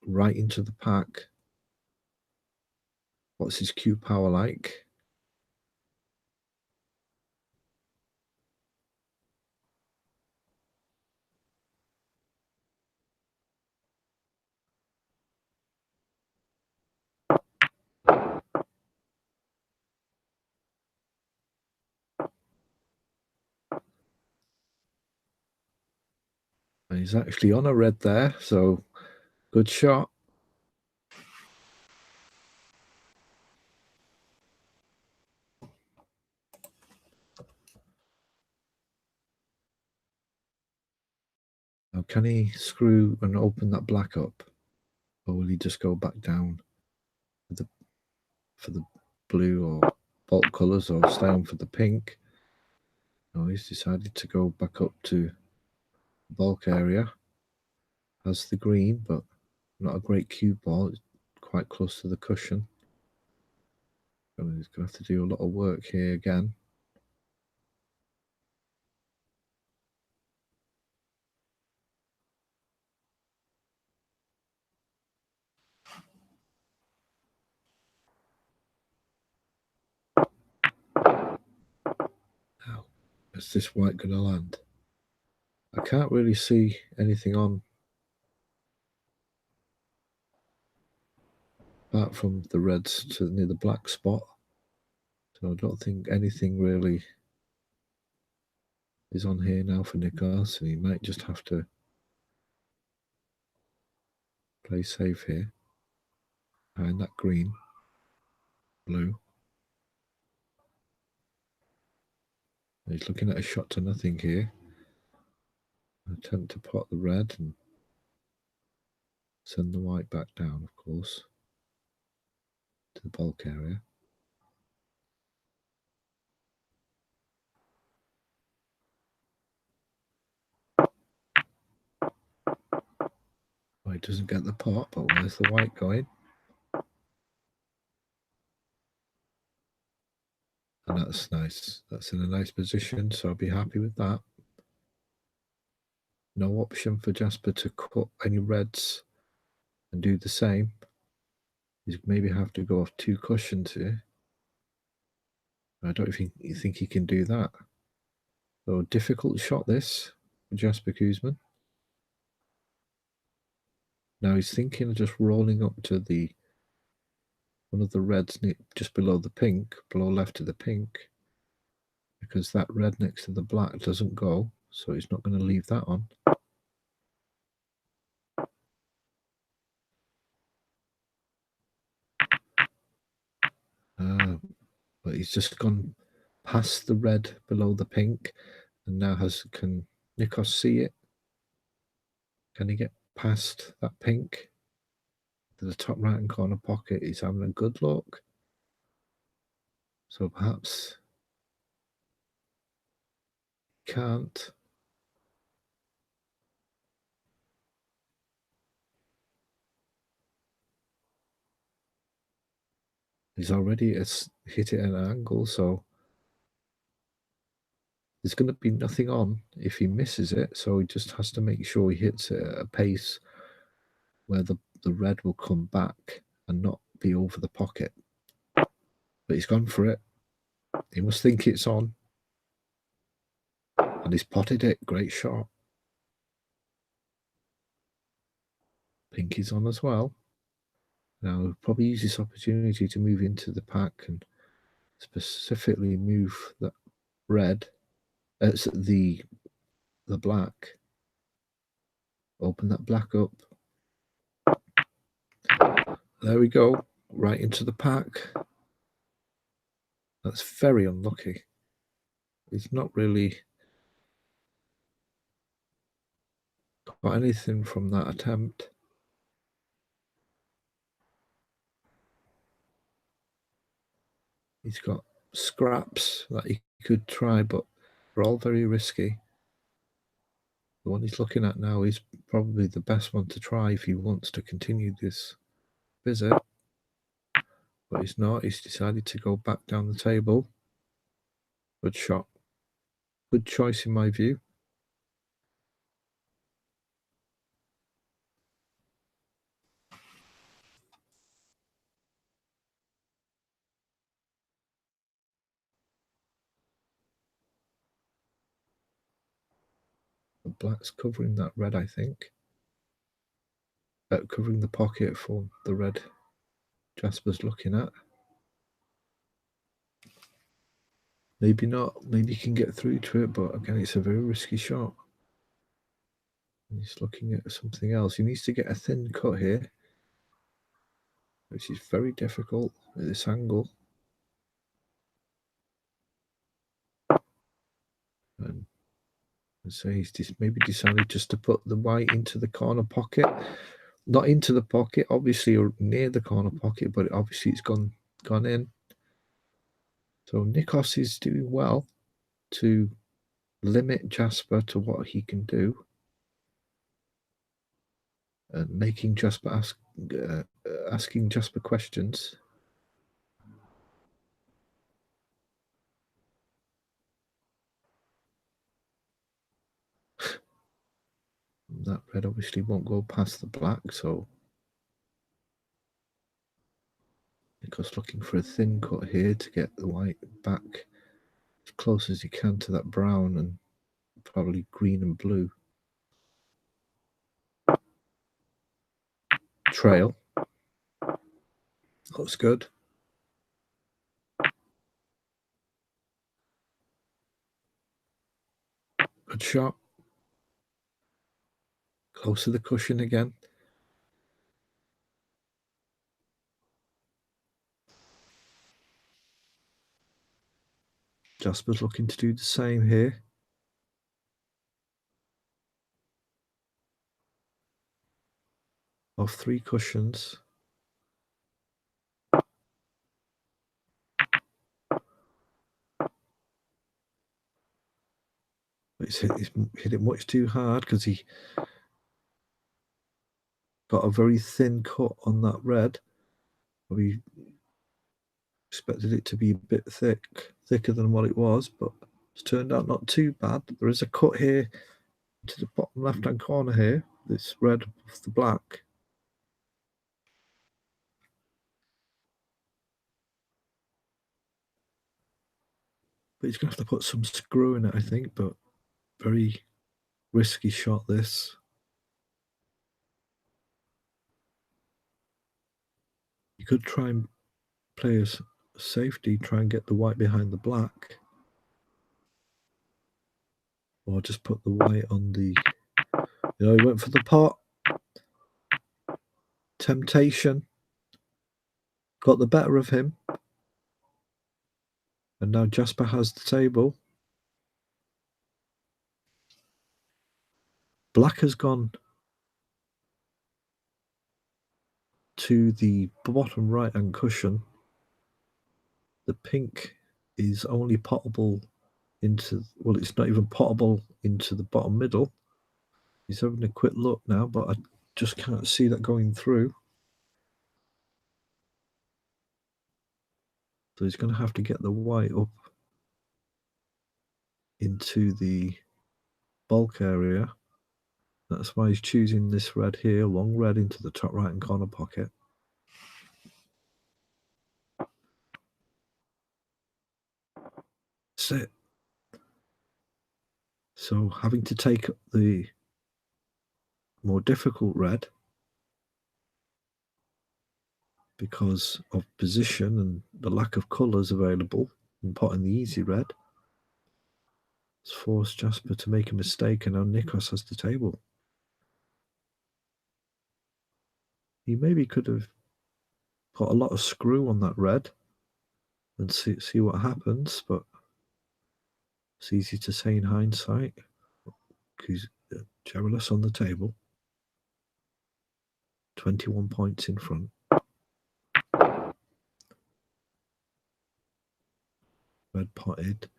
right into the pack. What's his cue power like? And he's actually on a red there, so good shot. Now, can he screw and open that black up? Or will he just go back down for the blue or bolt colours, or stay on for the pink? No, he's decided to go back up to the bulk area. has the green, but not a great cue ball. It's quite close to the cushion. And he's going to have to do a lot of work here again. Now, is this white going to land? I can't really see anything on apart from the reds to near the black spot. So I don't think anything really is on here now for Nikos, and he might just have to play safe here behind that green, blue. He's looking at a shot to nothing here. Attempt to pot the red and send the white back down, of course, to the bulk area. White doesn't get the pot, but where's the white going? And that's nice. That's in a nice position, so I'll be happy with that. No option for Jasper to cut any reds and do the same. He's maybe have to go off 2 cushions here. I don't think he can do that. So difficult shot this for Jasper Kuzman. Now he's thinking of just rolling up to the one of the reds just below the pink, below left of the pink, because that red next to the black doesn't go, so he's not going to leave that on. But he's just gone past the red below the pink, and now can Nikos see it? Can he get past that pink to the top right hand corner pocket? He's having a good look. So perhaps can't. He's already hit it at an angle, so there's going to be nothing on if he misses it. So he just has to make sure he hits it at a pace where the red will come back and not be over the pocket. But he's gone for it. He must think it's on. And he's potted it. Great shot. Pink is on as well. Now he'll probably use this opportunity to move into the pack and specifically move that red. It's the black. Open that black up. There we go. Right into the pack. That's very unlucky. He's not really got anything from that attempt. He's got scraps that he could try, but they're all very risky. The one he's looking at now is probably the best one to try if he wants to continue this visit. But he's not. He's decided to go back down the table. Good shot. Good choice in my view. The black's covering that red, I think. Covering the pocket for the red Jasper's looking at. Maybe not. Maybe he can get through to it, but again, it's a very risky shot. He's looking at something else. He needs to get a thin cut here, which is very difficult at this angle. And so he's maybe decided just to put the white into the corner pocket. Not into the pocket, obviously, or near the corner pocket, but obviously it's gone in. So Nikos is doing well to limit Jasper to what he can do. and making Jasper asking Jasper questions. That red obviously won't go past the black, so Nico's looking for a thin cut here to get the white back as close as you can to that brown and probably green and blue. Trail. Looks good. Good shot. Close to the cushion again. Jasper's looking to do the same here. Off 3 cushions. He's hit it much too hard because he got a very thin cut on that red. We expected it to be a bit thicker than what it was, but it's turned out not too bad. There is a cut here to the bottom left-hand corner here. This red off the black. But he's going to have to put some screw in it, I think, but very risky shot this. You could try and play a safety, try and get the white behind the black. Or just put the white on the... he went for the pot. Temptation. Got the better of him. And now Jasper has the table. Black has gone to the bottom right-hand cushion. The pink is only potable into... well, it's not even potable into the bottom middle. He's having a quick look now, but I just can't see that going through. So he's going to have to get the white up into the bulk area. That's why he's choosing this red here, long red into the top right-hand corner pocket. That's it. So having to take the more difficult red because of position and the lack of colours available and potting the easy red. It's forced Jasper to make a mistake, and now Nikos has the table. He maybe could have put a lot of screw on that red and see what happens, but it's easy to say in hindsight. He's Geraldus on the table. 21 points in front. Red potted.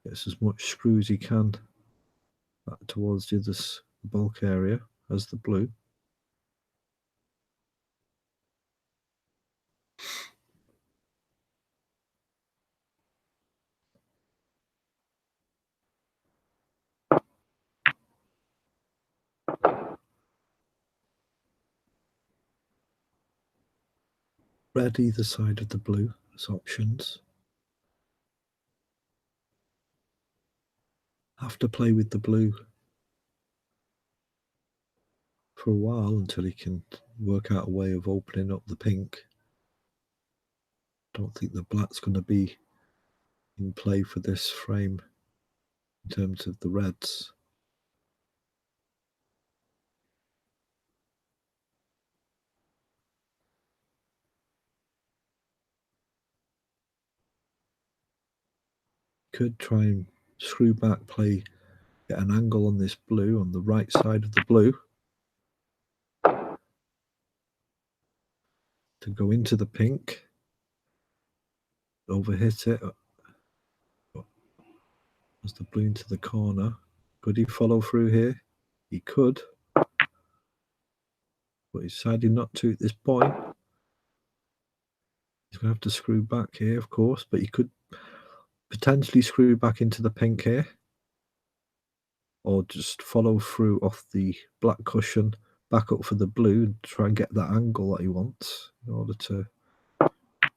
Gets as much screw as he can back towards the other bulk area as the blue. Red either side of the blue as options. Have to play with the blue for a while until he can work out a way of opening up the pink. Don't think the black's going to be in play for this frame in terms of the reds. Could try and screw back, get an angle on this blue, on the right side of the blue, to go into the pink, overhit it, as the blue into the corner. Could he follow through here? He could. but he's decided not to at this point. He's going to have to screw back here, of course, but he could potentially screw back into the pink here, or just follow through off the black cushion, back up for the blue, and try and get that angle that he wants in order to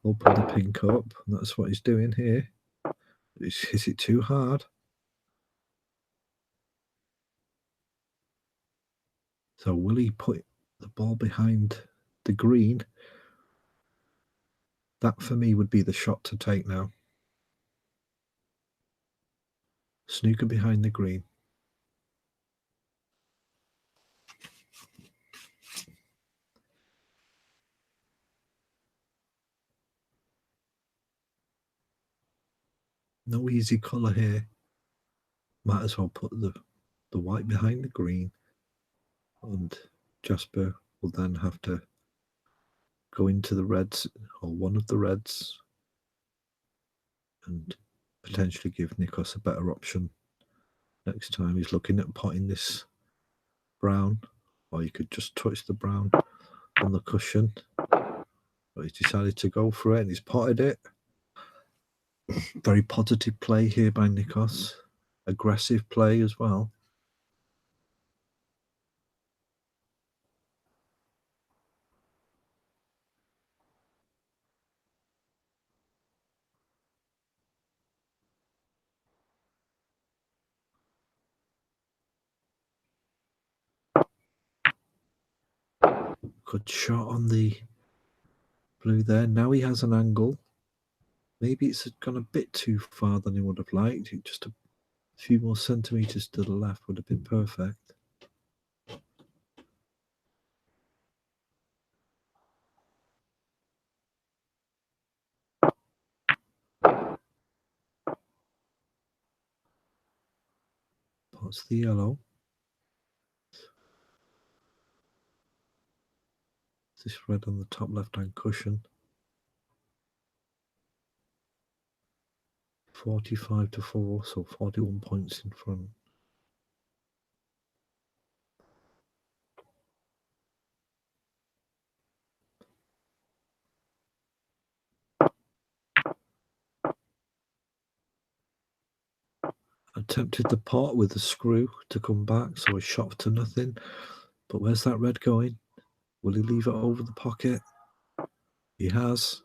open the pink up. And that's what he's doing here. He's hit it too hard. So will he put the ball behind the green? That for me would be the shot to take now. Snooker behind the green. No easy colour here. Might as well put the white behind the green, and Jasper will then have to go into the reds, or one of the reds, and potentially give Nikos a better option next time. He's looking at potting this brown, or you could just touch the brown on the cushion, but he's decided to go for it and he's potted it. Very positive play here by Nikos. Aggressive play as well. Good shot on the blue there. Now he has an angle. Maybe it's gone a bit too far than he would have liked. Just a few more centimetres to the left would have been perfect. What's the yellow? This red on the top left-hand cushion. 45-4, so 41 points in front. Attempted the pot with the screw to come back, so a shot to nothing. But where's that red going? Will he leave it over the pocket? He has.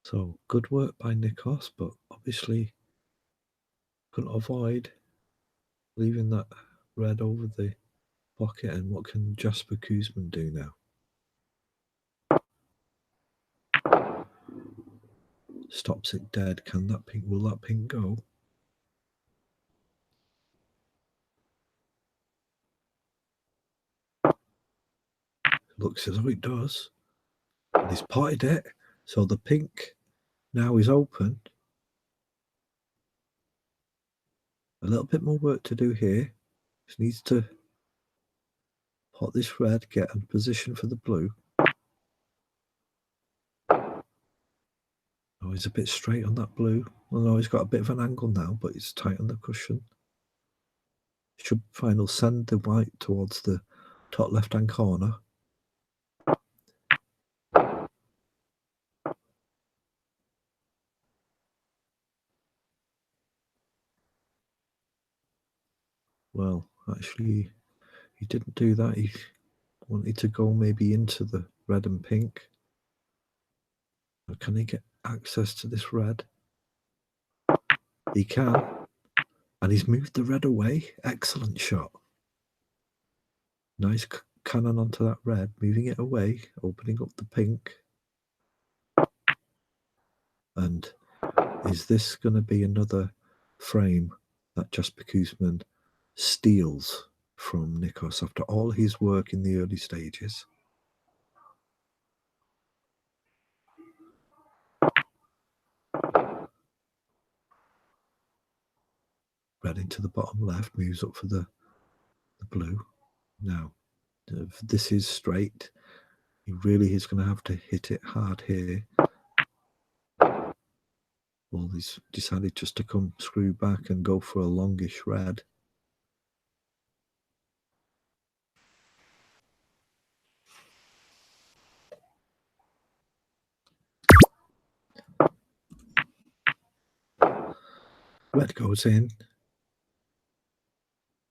So good work by Nikos, but obviously couldn't avoid leaving that red over the pocket. And what can Jasper Kuzman do now? Stops it dead. Can that pink? Will that pink go? Looks as though it does. And he's potted it. So the pink now is open. A little bit more work to do here. Just needs to pot this red, get in position for the blue. Oh, he's a bit straight on that blue. Well, no, he's got a bit of an angle now, but it's tight on the cushion. Should final send the white towards the top left-hand corner. Well, actually, he didn't do that. He wanted to go maybe into the red and pink. Or can he get access to this red? He can. And he's moved the red away. Excellent shot. Nice cannon onto that red, moving it away, opening up the pink. And is this going to be another frame that Jasper Kuzman steals from Nikos after all his work in the early stages? Red into the bottom left, moves up for the blue. Now, if this is straight, he really is going to have to hit it hard here. Well, he's decided just to come screw back and go for a longish red. Red goes in.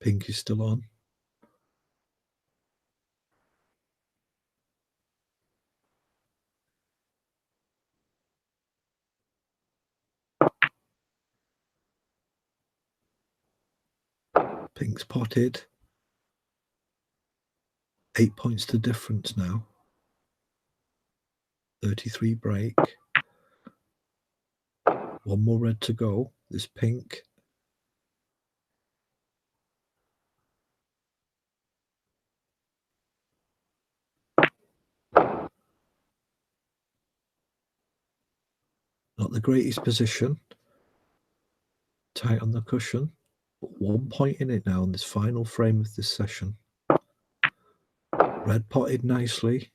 Pink is still on. Pink's potted. 8 points to difference now. 33 break. One more red to go. There's pink. Not the greatest position. Tight on the cushion. But 1 point in it now in this final frame of this session. Red potted nicely.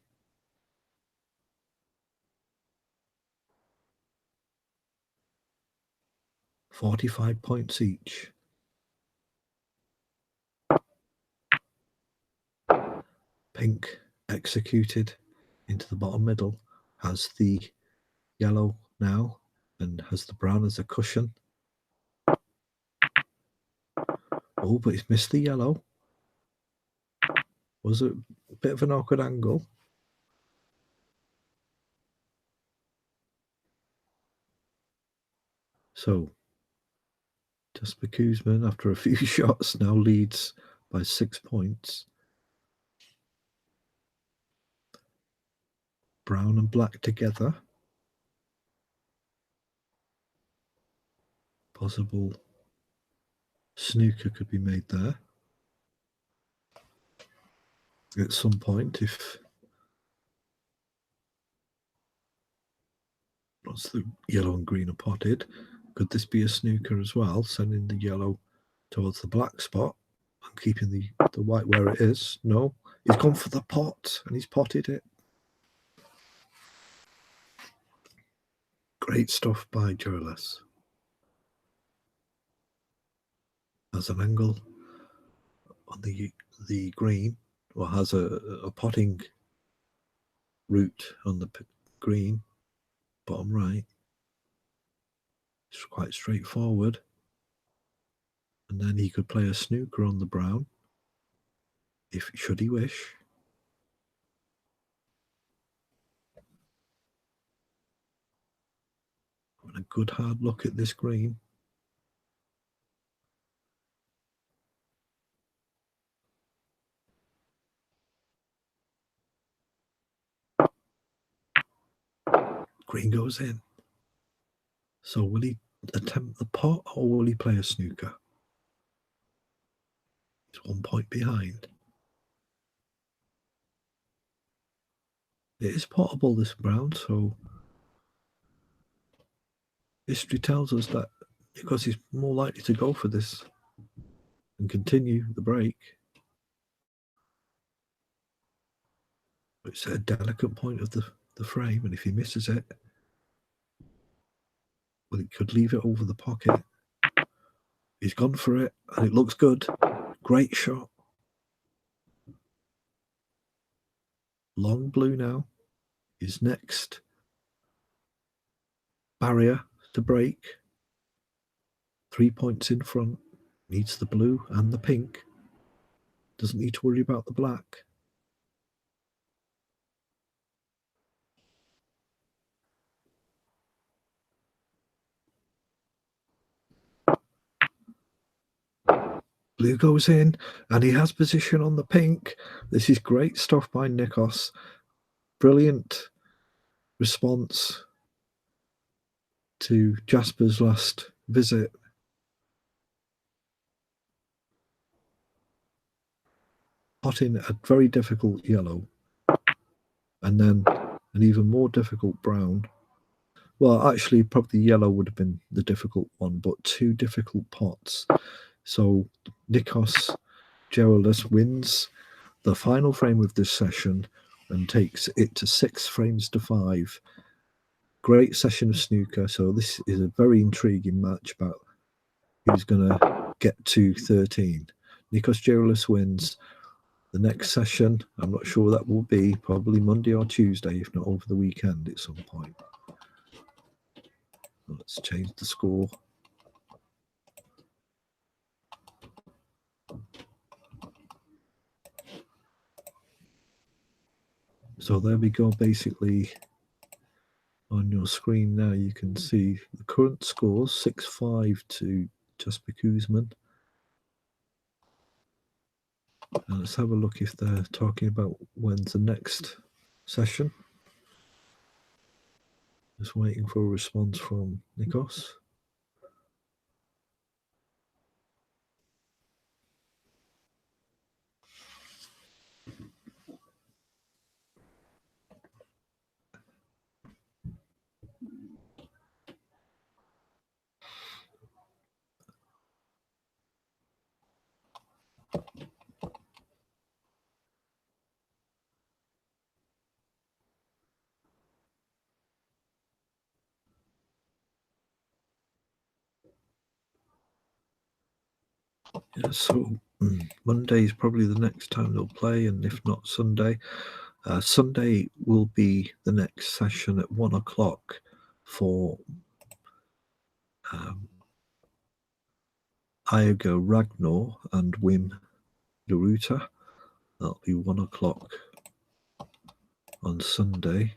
$45 points each. Pink executed into the bottom middle. Has the yellow now and has the brown as a cushion. Oh, but he's missed the yellow. Was it a bit of an awkward angle? So, Jasper Koosman, after a few shots, now leads by 6 points. Brown and black together. Possible snooker could be made there at some point if once the yellow and green are potted. Could this be a snooker as well, sending the yellow towards the black spot and keeping the white where it is? No, he's gone for the pot and he's potted it. Great stuff by Jurles. Has an angle on the green, or has a potting route on the green, bottom right. It's quite straightforward. And then he could play a snooker on the brown, if should he wish. Having a good hard look at this green. Green goes in. So will he attempt the pot or will he play a snooker? He's 1 point behind. It is potable, this brown, so history tells us that because he's more likely to go for this and continue the break. It's a delicate point of the frame, and if he misses it, well, he could leave it over the pocket. He's gone for it, and it looks good. Great shot. Long blue now. His next barrier to break. 3 points in front. Needs the blue and the pink. Doesn't need to worry about the black. Blue goes in, and he has position on the pink. This is great stuff by Nikos. Brilliant response to Jasper's last visit. Potting a very difficult yellow, and then an even more difficult brown. Well, actually, probably yellow would have been the difficult one, but two difficult pots. So Nikos Gerolis wins the final frame of this session and takes it to 6 frames to 5. great session of snooker. So this is a very intriguing match about who's going to get to 13. Nikos Geroulis wins. The next session, I'm not sure that will be, probably Monday or Tuesday, if not over the weekend at some point. Let's change the score. So there we go. Basically, on your screen now, you can see the current scores, 6-5 to Jasper Kuzman. And let's have a look if they're talking about when's the next session. Just waiting for a response from Nikos. Yeah, so Monday is probably the next time they'll play, and if not Sunday. Sunday will be the next session at 1 o'clock for Iago Ragnar and Wim de Ruiter. That'll be 1 o'clock on Sunday.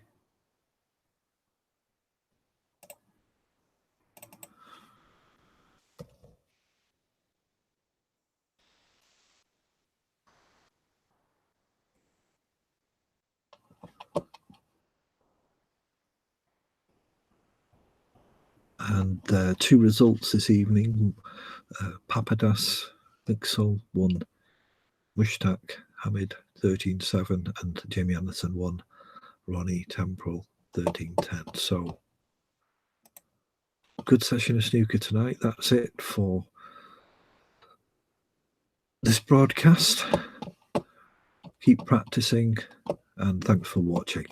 And two results this evening. Papadas Mixel won Mushtaq Hamid 13-7, and Jamie Anderson won Ronnie Temporal 13-10. So good session of snooker tonight. That's it for this broadcast. Keep practicing, and thanks for watching.